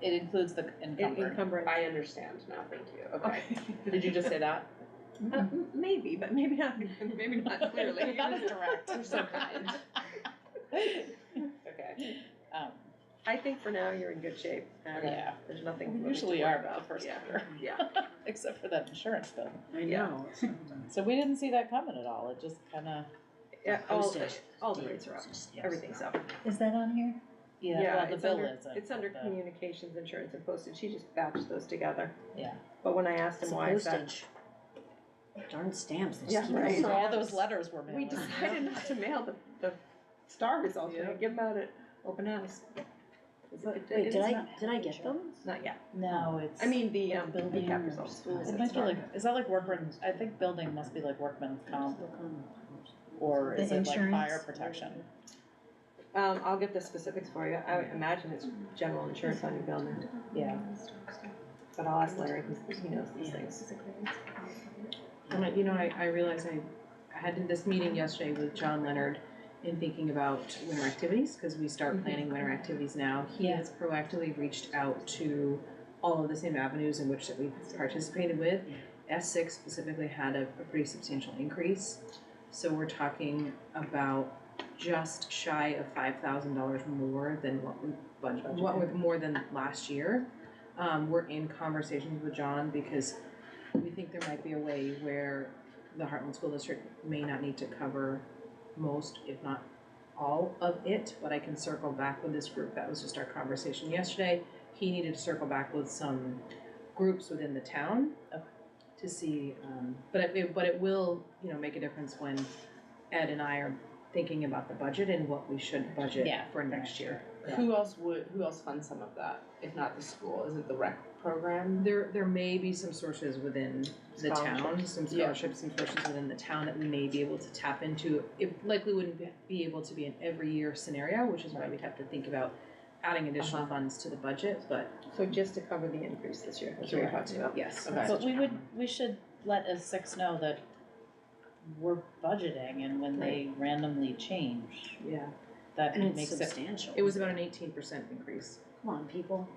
it includes the encumbered. Encumbrance. I understand now. Thank you. Okay. Did you just say that? Maybe, but maybe not clearly. Not as direct. You're so kind. Okay. I think for now you're in good shape. And Yeah. There's nothing. We really usually to worry are about the first Yeah. quarter. Yeah. Except for that insurance bill. I know. So we didn't see that coming at all. It just kind of. Yeah. Postage. All the rates are up. Everything's up. Is that on here? Yeah, well, the it's bill under, isn't. it's under but communications, insurance, and postage. She just batched those together. Yeah. But when I asked him It's why is that, postage. Darn stamps. They Yeah, just keep right. going So up. all those letters were we mailed. decided not to mail the star results. We're gonna give them out at open house. Wait, did I get them? Not yet. No, it's. I mean the Building recap or results. school. It might be like, is that like workman's, I think building must be like workman's comp, or The is it like fire insurance? protection? I'll get the specifics for you. I would imagine it's general insurance on your building, Yeah. but I'll ask Larry, he knows these things. And I realized I had this meeting yesterday with John Leonard in thinking about winter activities, because we start planning winter activities now. He has proactively reached out to all of the same avenues in which that we've participated with. S6 specifically had a pretty substantial increase. So we're talking about just shy of $5,000 more than what we budgeted, more than last year. We're in conversations with John because we think there might be a way where the Hartland School District may not need to cover most, if not all of it, but I can circle back with this group. That was just our conversation yesterday. He needed to circle back with some groups within the town to see, but it will, make a difference when Ed and I are thinking about the budget and what we should budget for next year. Who else funds some of that, if not the school? Is it the rec program? There may be some sources within the town, some scholarships, some sources within the town that we may be able to tap into. It likely wouldn't be able to be an every year scenario, which is why we'd have to think about adding additional funds to the budget, but. So just to cover the increase this year, that's what you're talking about? Yes. Okay. But we should let S6 know that we're budgeting, and when they randomly change, Yeah, that And it's makes it. substantial. it was about an 18% increase. Come on, people.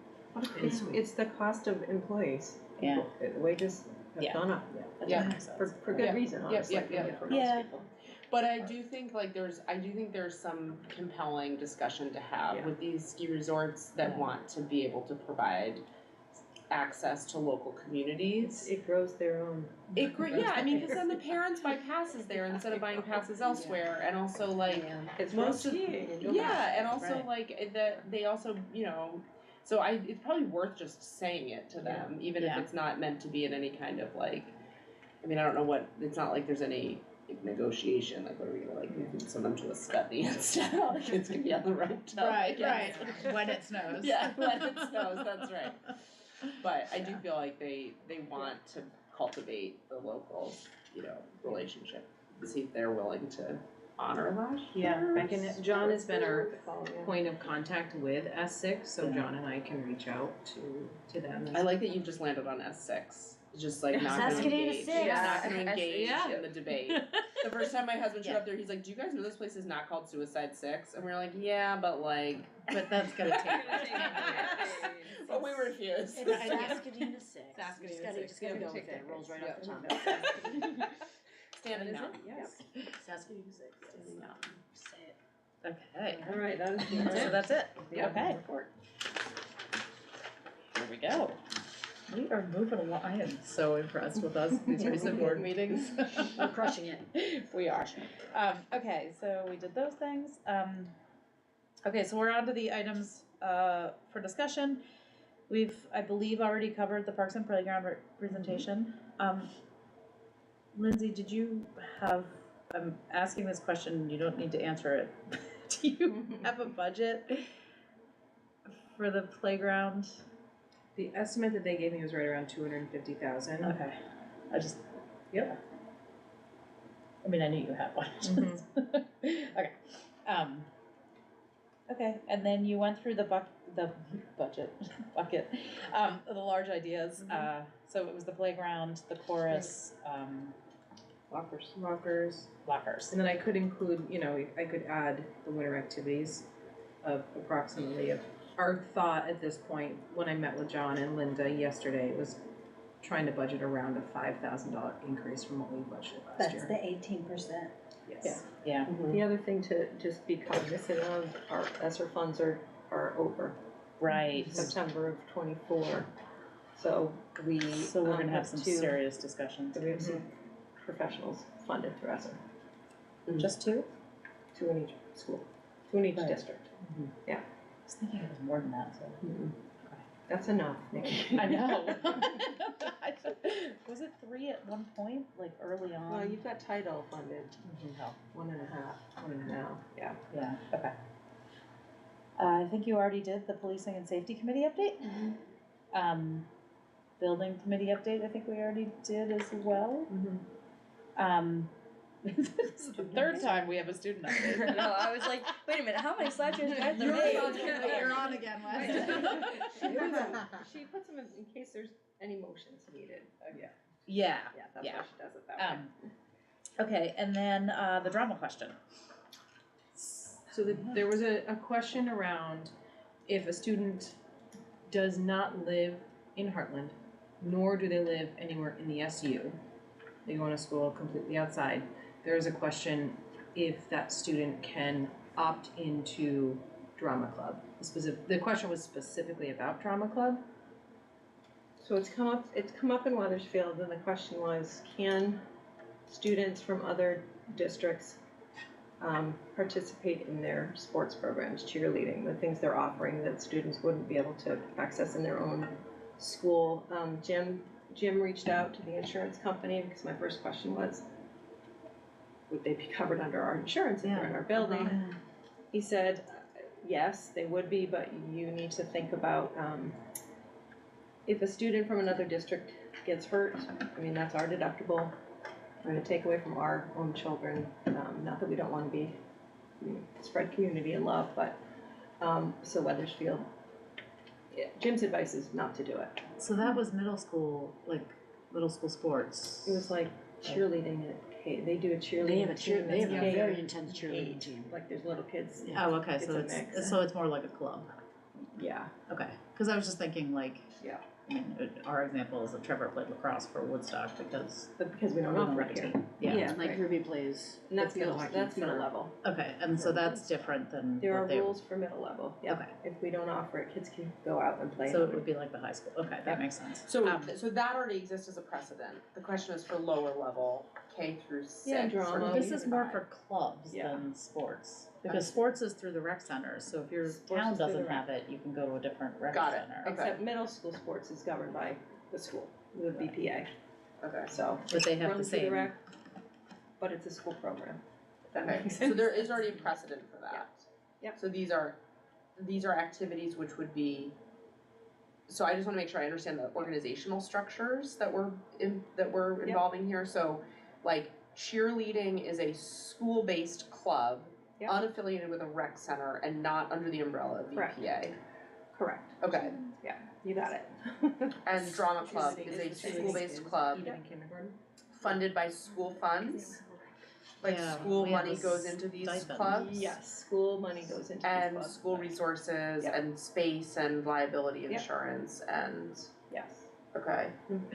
It's the cost of employees. Yeah. The wages have Yeah. gone up, That Yeah. makes sense. for good reason, honestly, for most Yeah. people. But I do think there's some compelling discussion to have with these ski resorts that want to be able to provide access to local communities. It grows their own. Because then the parents buy passes there instead of buying passes elsewhere, and also like It's most of- skiing and go yeah, back. and also Right. like that they also so it's probably worth just saying it to them, even if Yeah. it's not meant to be in any kind of like. I mean, I don't know what it's not like there's any negotiation, like what are we gonna like send them to a study instead? All the kids can be on the road. Right. When it snows. Yeah, when it snows, that's right. But I do feel like they want to cultivate the local, relationship. See if they're willing to honor last year. John has been our point of contact with S6, so John and I can reach out to them. I like that you've just landed on S6. Just like not gonna Saskatoon engage. 6. Not gonna engage Yeah. in the debate. The first time my husband showed up there, he's like, "Do you guys know this place is not called Suicide 6?" And we were like, "Yeah, but like." But that's gonna take. But we refused. It's Saskatoon 6. Saskatoon Just gotta go with it. It rolls right off the tongue. Standing now. Yes. Saskatoon 6. Standing now. Say it. Okay. All right, that is the So that's it. Yep. Okay. Report. Here we go. We are moving along. I am so impressed with us, these recent board meetings. We're crushing it. We are. Okay, so we did those things. Okay, so we're on to the items for discussion. We've, I believe, already covered the Parks and Playground presentation. Lindsay, did you have, I'm asking this question, you don't need to answer it. Do you have a budget for the playground? The estimate that they gave me was right around 250,000. Okay, I just, I mean, I knew you had one. Okay, okay, and then you went through the budget bucket, the large ideas. So it was the playground, the chorus, lockers. And then I could include, I could add the winter activities of approximately our thought at this point, when I met with John and Linda yesterday, was trying to budget around a $5,000 increase from what we budgeted last year. That's the 18%. Yes. Yeah. The other thing to just be cognizant of, our ESSER funds are over Right. September of '24. So we're gonna have some serious discussions. We have some professionals funded through ESSER. Just 2? 2 in each school, 2 in each Right. district. Yeah. I was thinking it was more than that, so. That's enough, Nikki. I know. Was it 3 at one point, like early on? Well, you've got title funded, No. 1.5 now, yeah. Yeah, okay. I think you already did the policing and safety committee update. Building committee update, I think we already did as well. This is the third time we have a student update. No, I was like, wait a minute, how many slides do you have to You're make? on again, Wes. She puts them in case there's any motions needed. Yeah. Yeah, that's why she does it that way. Okay, and then the drama question. So there was a question around if a student does not live in Hartland, nor do they live anywhere in the SU, they go to school completely outside, there is a question if that student can opt into drama club. The question was specifically about drama club. So it's come up in Wethersfield, and the question was, can students from other districts participate in their sports programs, cheerleading, the things they're offering that students wouldn't be able to access in their own school. Jim reached out to the insurance company because my first question was, would they be covered under our insurance if they're in our building? He said, yes, they would be, but you need to think about if a student from another district gets hurt, I mean, that's our deductible. We're going to take away from our own children. Not that we don't want to spread community and love, but so Wethersfield, Jim's advice is not to do it. So that was middle school sports. It was like cheerleading at K. They do a cheerleading. They have a very intense cheerleading team. Like there's little kids. Oh, okay. It's a mix. So it's more like a club. Yeah. Okay. Because I was just thinking like. Yeah. I mean, our example is that Trevor played lacrosse for Woodstock because we don't offer it here. Yeah. Like right. Ruby plays. And that's middle level. Okay, and so that's different than There are what they. rules for middle level. Yeah. Okay. If we don't offer it, kids can go out and play. So it would be like the high school. Okay, that makes sense. So so that already exists as a precedent. The question is for lower level, K through 6. Yeah, drama. This is more for clubs than sports. Because sports is through the rec centers, so if your town doesn't have it, you can go to a different rec center. Except middle school sports is governed by the school, the BPA. Okay. So. But they have the runs through same. rec, but it's a school program. Okay, so there is already a precedent for that. Yep. So these are activities which would be, so I just wanna make sure I understand the organizational structures that we're involving here. So like cheerleading is a school-based club, unaffiliated with a rec center and not under the umbrella of VPA. Correct. Okay. Yeah, you got it. And drama club is a school-based club Even in kindergarten. funded by school funds. Like school money goes into these clubs. Yes, school money goes into these And clubs. school resources and space and liability insurance and. Yes. Okay.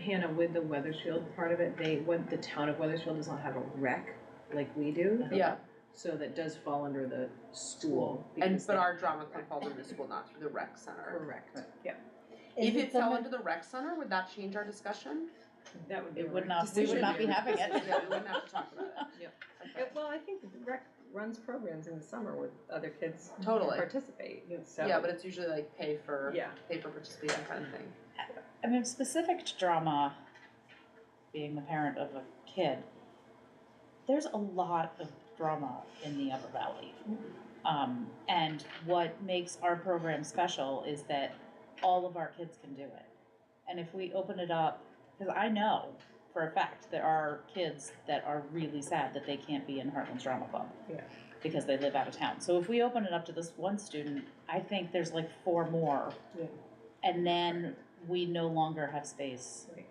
Hannah, with the Wethersfield part of it, the town of Wethersfield does not have a rec like we do. Yeah. So that does fall under the school. But our drama club falls under the school, not through the rec center. Correct, yeah. If it fell under the rec center, would that change our discussion? That would be. We would not be having it. Yeah, we wouldn't have to talk about it. Yep. Well, I think the rec runs programs in the summer with other kids. Totally. Participate, so. Yeah, but it's usually like pay for participation kind of thing. I mean, specific to drama, being the parent of a kid, there's a lot of drama in the Upper Valley. And what makes our program special is that all of our kids can do it. And if we open it up, because I know for a fact there are kids that are really sad that they can't be in Hartland's Drama Club because they live out of town. So if we open it up to this one student, I think there's like 4 more. Yeah. And then we no longer have space. Right.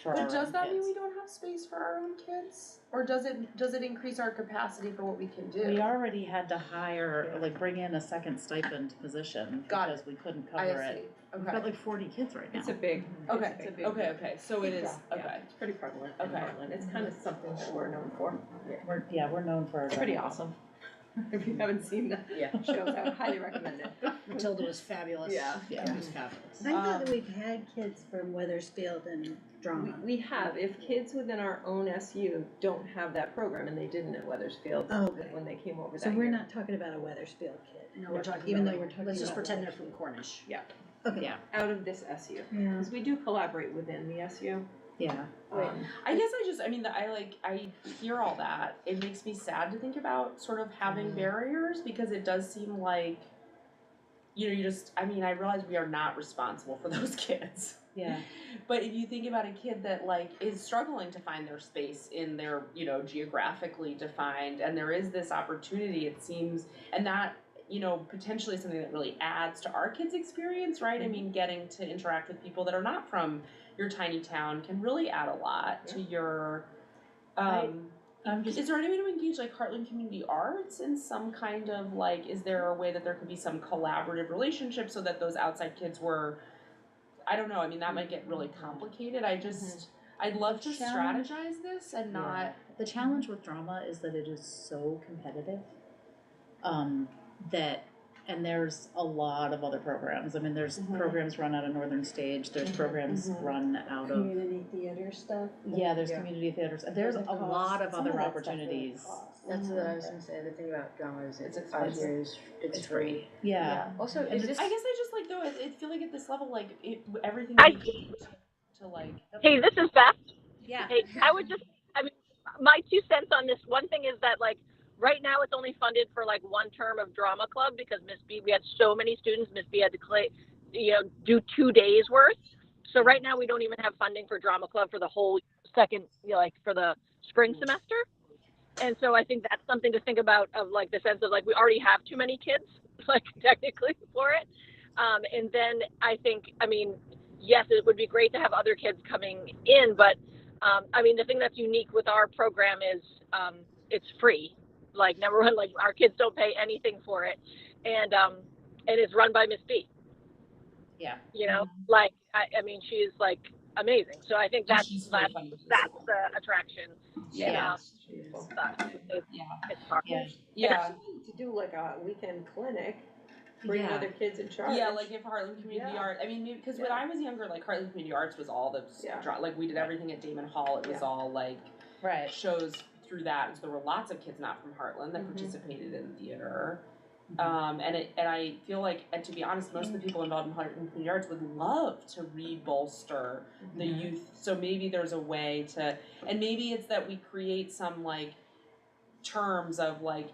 for But our does own that mean kids. we don't have space for our own kids? Or does it increase our capacity for what we can do? We already had to hire, like, bring in a second stipend position Got because we couldn't I cover see. it. We've Okay. got like 40 kids right now. It's a big. Okay. It's a big Okay. So it is. Yeah, Okay. it's pretty prevalent in Okay. Hartland. It's kind of something that we're known for. We're known for our It's pretty drama. awesome. If you haven't seen the shows, I would highly recommend it. Matilda was fabulous. Yeah. It was fabulous. I thought that we've had kids from Weathersfield and drama. We have, if kids within our own SU don't have that program, and they didn't at Weathersfield Okay. when they came over that So we're year. not talking about a Weathersfield kid. No, we're talking Even about, though we're like, talking let's just about pretend they're from Cornish. Yeah, Okay. Yeah. out of this SU. Yeah. Because we do collaborate within the SU. Yeah. I guess I hear all that. It makes me sad to think about sort of having barriers because it does seem like, you know, I realize we are not responsible for those kids. Yeah. But if you think about a kid that like is struggling to find their space in their, you know, geographically defined, and there is this opportunity, it seems, and that, you know, potentially something that really adds to our kids' experience, right? I mean, getting to interact with people that are not from your tiny town can really add a lot to your, is there any way to engage like Hartland Community Arts in some kind of like, is there a way that there could be some collaborative relationship so that those outside kids were, I don't know, I mean, that might get really complicated. I'd love to strategize this and not. The challenge with drama is that it is so competitive. And there's a lot of other programs. I mean, there's programs run out of Northern Stage. There's programs run out of Community theater stuff. there's community theaters. There's a lot of other opportunities. That's what I was gonna say. The thing about drama is it's out here is it's free. Yeah. Also, I is guess this I just like though. I feel like at this level, like everything I- we need to like. Hey, this is Beth. Yeah. Hey, I mean, my 2 cents on this. One thing is that, like, right now it's only funded for, like, one term of drama club because Miss B, we had so many students, Miss B had to, do 2 days worth. So right now we don't even have funding for drama club for the whole second, for the spring semester. And so I think that's something to think about of, like, the sense of, like, we already have too many kids, like, technically for it. And then I think, I mean, yes, it would be great to have other kids coming in, but I mean, the thing that's unique with our program is it's free. Like, number one, like, our kids don't pay anything for it, and it's run by Miss B. Yeah. You know, like, I mean, she's like amazing. So I think that's the attraction. Yeah. It's hard. Yeah. To do like a weekend clinic, bring other kids in charge. Yeah, like if Hartland Community Art. I mean, because when I was younger, like Hartland Community Arts was all the like we did everything at Damon Hall. It was all like shows through that. So there were lots of kids not from Hartland that participated in theater. And I feel like, and to be honest, most of the people involved in Hartland Community Arts would love to re-bolster the youth. So maybe there's a way to, and maybe it's that we create some like terms of like,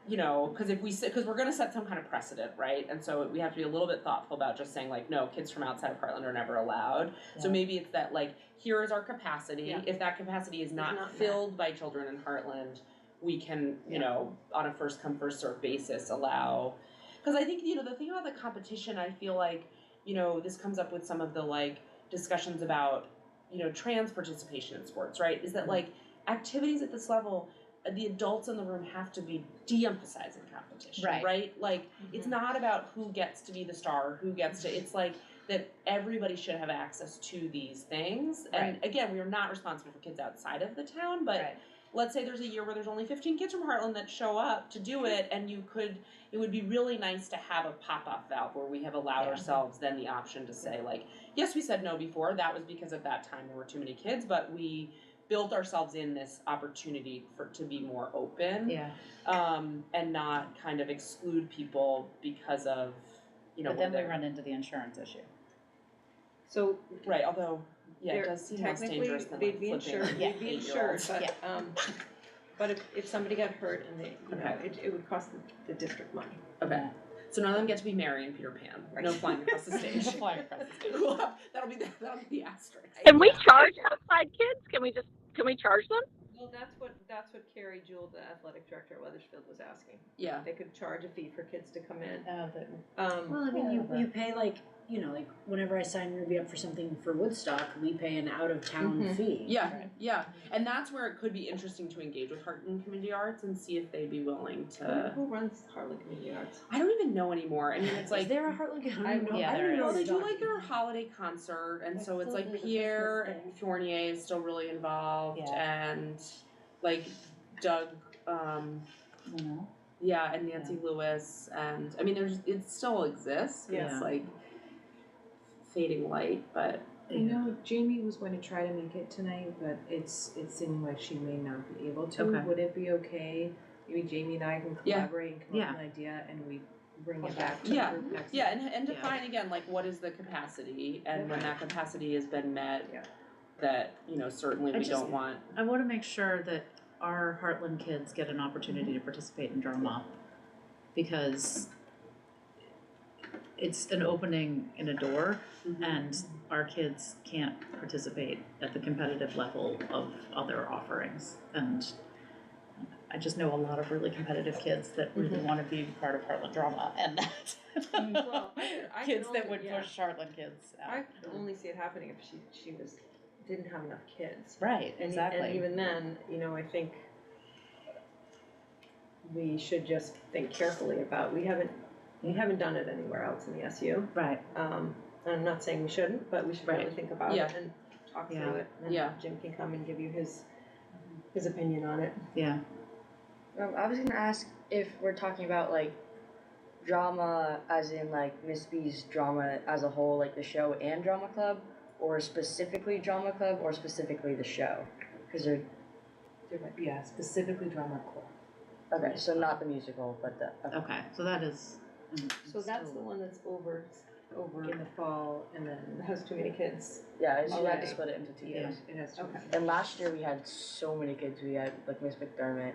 you know, because we're going to set some kind of precedent, right? And so we have to be a little bit thoughtful about just saying like, no, kids from outside of Hartland are never allowed. Yeah. So maybe it's that like, here is our capacity. Yeah. If that capacity is not filled by children in Hartland, we can, you know, on a first come, first served basis allow, because I think, you know, the thing about the competition, I feel like, you know, this comes up with some of the like discussions about, you know, trans participation in sports, right? Is that like activities at this level, the adults in the room have to be de-emphasizing competition, right? Like, it's not about who gets to be the star, who gets to, it's like that everybody should have access to these things. And again, we are not responsible for kids outside of the town, but let's say there's a year where there's only 15 kids from Hartland that show up to do it, and it would be really nice to have a pop-off valve where we have allowed ourselves then the option to say like, yes, we said no before, that was because at that time there were too many kids, but we built ourselves in this opportunity to be more open, and not kind of exclude people because of, you know. But then we run into the insurance issue. So although it does seem less dangerous than like flipping. They'd be insured, but if somebody got hurt and they, you know, it would cost the district money. Okay. So none of them get to be Mary and Peter Pan. Right. No flying across the stage. No flying across the stage. That'll be the asterisk. Can we charge outside kids? Can we charge them? Well, that's what Carrie Jewell, the athletic director at Weathersfield, was asking. Yeah. They could charge a fee for kids to come in. Well, I mean, you pay like you know, like whenever I sign Ruby up for something for Woodstock, we pay an out-of-town fee. Yeah, yeah, and that's where it could be interesting to engage with Hartland Community Arts and see if they'd be willing to. Who runs Hartland Community Arts? I don't even know anymore. I mean, it's like Is there a Heartland? Yeah, there is. well, they do like their holiday concert, and so it's like Pierre Fournier is still really involved, and like Doug, yeah, and Nancy Lewis, and I mean, it still exists. Yeah. It's like fading light, but I know Jamie was going to try to make it tonight, but it's seeming like she may not be able to. Okay. Would it be okay? Maybe Jamie and I can collaborate and come up with an idea, and we bring it back to the group next week. and define again like what is the capacity, and when that capacity has been met, that certainly we don't want. I want to make sure that our Heartland kids get an opportunity to participate in drama, because it's an opening in a door, and our kids can't participate at the competitive level of other offerings. And I just know a lot of really competitive kids that really want to be part of Heartland drama, and Well, I kids can that only- would push Heartland kids out. I could only see it happening if she didn't have enough kids. Right, And exactly. even then, I think we should just think carefully about, we haven't done it anywhere else in the SU. Right. And I'm not saying we shouldn't, but we should really think about it and talk through it. And Jim can come and give you his opinion on it. Yeah. I was gonna ask if we're talking about like drama as in like Miss B's drama as a whole, like the show and drama club, or specifically drama club, or specifically the show, because they're specifically drama club. Okay, so not the musical, but the Okay, so that is. So that's the one that's over In the fall, and then it has too many kids. Yeah, you had to split it into 2 days. it has to. Okay. And last year we had so many kids. We had like Miss McDermott,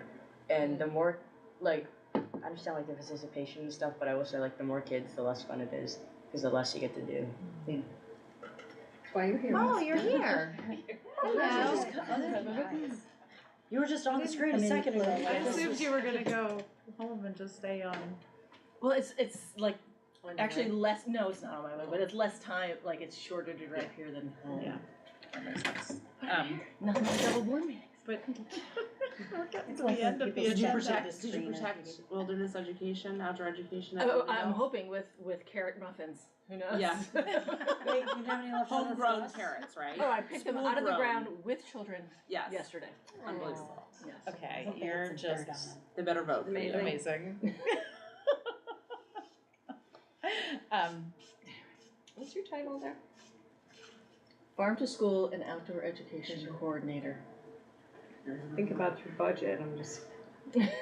and the more like I understand like the participation and stuff, but I will say like the more kids, the less fun it is, because the less you get to do. That's why you're here. Oh, you're here. Hello. You were just on the screen a second ago. I assumed you were gonna go home and just stay on. Well, it's like actually less. No, it's not on my way, but it's less time. Like it's shorter to drive here than home. Yeah, that makes sense. Not like double board meetings. But we're getting to the end of the Did you agenda. protect wilderness education, outdoor education? Oh, I'm hoping with carrot muffins. Who knows? Yeah. Wait, you have any left on the Homegrown sauce? carrots, right? Oh, I picked them out of the School-grown. ground with children Yes. yesterday. Unbelievable. Yes. Okay, Okay, you're it's a third just They better vote for you. amazing. What's your title there? Farm to school and outdoor education coordinator. Think about your budget. I'm just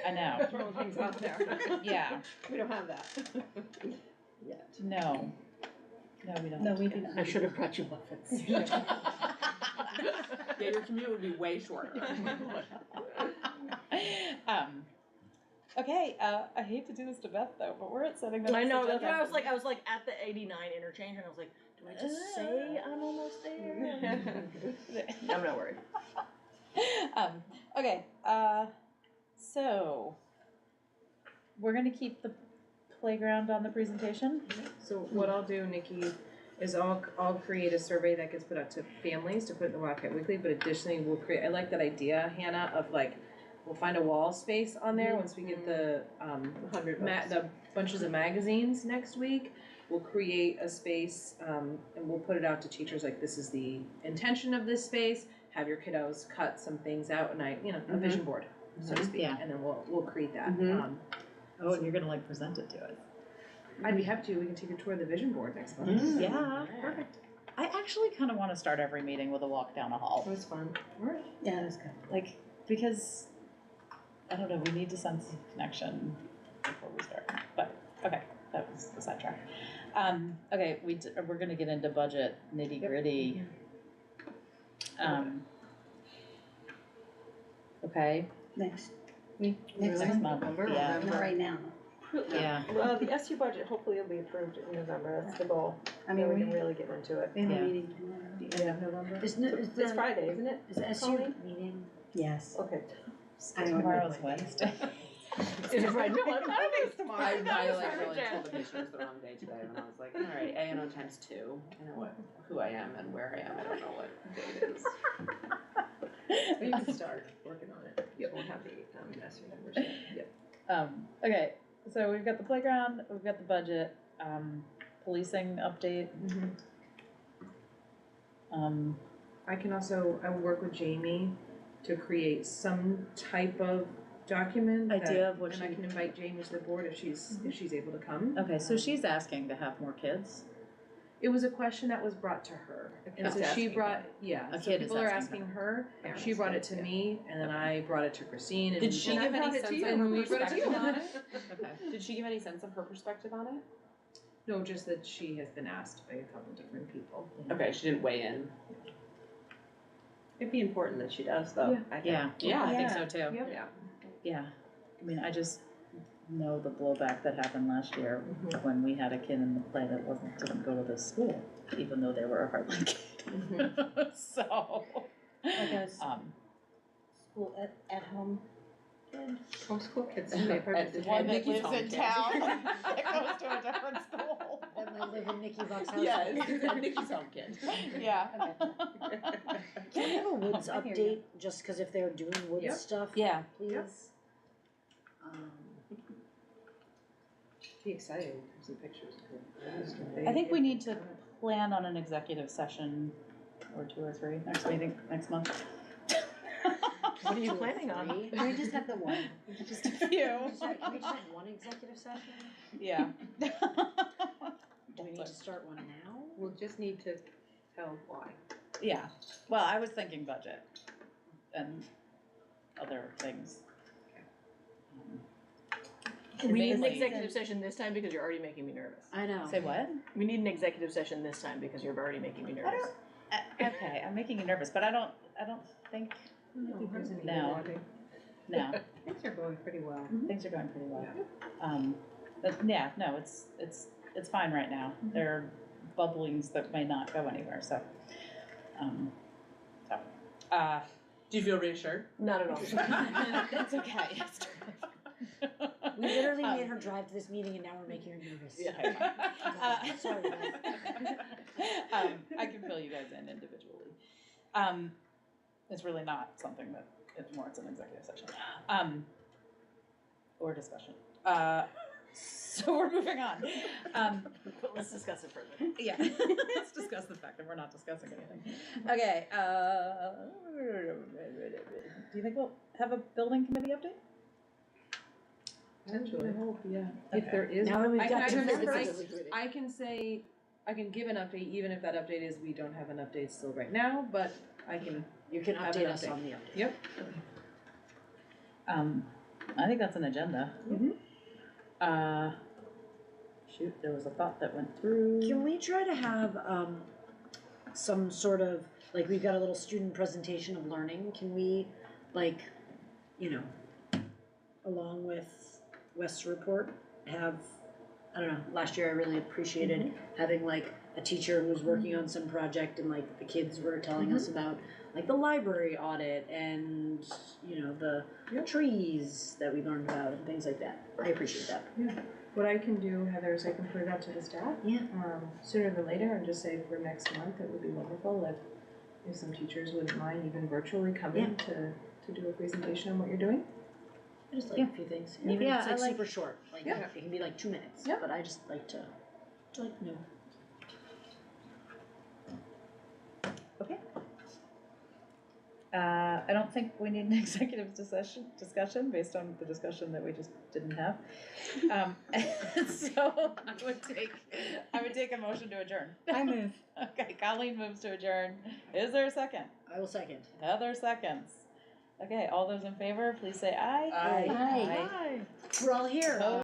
I know. throwing things out there. Yeah. We don't have that. Yet. No. No, we don't. No, we do not. I should have brought you muffins. Yeah, your commute would be way shorter. Okay, I hate to do this to Beth though, but we're at setting the I next know, that's agenda. why I was like at the 89 interchange and I was like, do I just say I'm almost there? I'm not worried. Okay, so we're gonna keep the playground on the presentation. So what I'll do, Nikki, is I'll create a survey that gets put out to families to put in the Wildcat Weekly, but additionally we'll create, I like that idea, Hannah, of like, we'll find a wall space on there once we get the, 100 the bunches of magazines next week. We'll create a space, and we'll put it out to teachers, like this is the intention of this space, have your kiddos cut some things out, and a vision board, so to speak, Yeah. and then we'll create that. Oh, and you're gonna like present it to us. I'd be happy to, we can take a tour of the vision board next month. Yeah, perfect. I actually kind of want to start every meeting with a walk down a hall. It was fun. Yeah, it was good. Like, because, I don't know, we need to sense of connection before we start. But, okay, that was the sidetrack. Okay, we're gonna get into budget nitty gritty. Okay, Next next month, yeah. Not right now. Yeah. Well, the SU budget hopefully will be approved in November. That's the goal. I mean, Then we we can really get into it. have a Yeah. meeting tomorrow. The end of November? It's Friday, isn't it? Is the SU Colleen? meeting? Yes. Okay. I know. Tomorrow's Wednesday. Is it Friday? No, I thought it was tomorrow. I like really told the commissioners the wrong day today, and I was like, all right, A&O times 2. I know who I am and where I am. I don't know what day it is. But you can start working on it. You won't have the master numbers yet. Yep. Okay, so we've got the playground, we've got the budget, policing update. I can also, I will work with Jamie to create some type of document. Idea of what and I she- can invite Jamie to the board if she's able to come. Okay, so she's asking to have more kids. It was a question that was brought to her. And It's so she asking brought, yeah, A so kid is people are asking asking her, Parents she brought it did, to yeah. me, and then I brought it to Christine, and Did she and I give brought any it to sense you, of and her we brought it to you. perspective on it? Okay. Did she give any sense of her perspective on it? No, just that she has been asked by a couple different people. Okay, she didn't weigh in. It'd be important that she does, though. I think. Yeah, I think so too. Yep. Yeah. Yeah, I mean, I just know the blowback that happened last year when we had a kid in the play that didn't go to this school, even though they were a Hartland kid. So, Like a school at home kid. Homeschool kids. And one that Nikki's lives home in kid. town that goes to a different school. That might live in Nikki Buck's house. Yes, Nikki's home kid. Yeah. Can we have a woods I hear update, just cause if they're doing woods Yep. stuff, Yeah. please? Yep. Be exciting, some pictures. I think we need to plan on an executive session or 2 or 3 next month. What are you planning on? Can we just have the one? Just a few. Can we just have one executive session? Yeah. Do we need to start one now? We'll just need to tell why. Yeah, well, I was thinking budget and other things. We need an Mainly- executive session this time because you're already making me nervous. I know. Say what? We need an executive session this time because you're already making me nervous. Okay, I'm making you nervous, but I don't think, I think there's any No. logic. no, Things are going pretty well. things are going pretty well. But yeah, no, it's fine right now. There are bubblings that may not go anywhere, so. Do you feel reassured? Not at all. It's okay. It's We literally made her drive to this meeting and now we're making her nervous. Yeah. Sorry, guys. I can fill you guys in individually. It's really not something that it warrants an executive session. Or discussion. So we're moving on. But let's discuss it further. Yeah, let's discuss the fact that we're not discussing anything. Okay, do you think we'll have a building committee update? Potentially. I hope, yeah. Okay. If there is. Now that we've I got can- two I can- members. I can say, I can give an update, even if that update is, we don't have an update still right now, but I can, You can Have update an us update. on the update. yep. I think that's an agenda. Mhm. Shoot, there was a thought that went through. Can we try to have some sort of, like, we've got a little student presentation of learning, can we, like, you know, along with West's report, have, I don't know, last year I really appreciated having like a teacher who was working on some project and like the kids were telling us about like the library audit and, you know, the trees that we learned about and things like that. I appreciate that. What I can do, Heather, is I can put it out to the staff. Yeah. Sooner than later, and just say for next month, it would be wonderful if some teachers wouldn't mind even virtually coming to do a presentation on what you're doing. I just like a few things, and even if it's like super short, like Yeah. it can be like 2 minutes, Yeah. but I just like to know. Okay. I don't think we need an executive discussion based on the discussion that we just didn't have. So I would take a motion to adjourn. I move. Okay, Colleen moves to adjourn. Is there a second? I will second. Heather seconds. Okay, all those in favor, please say aye. Aye. Aye. We're all here.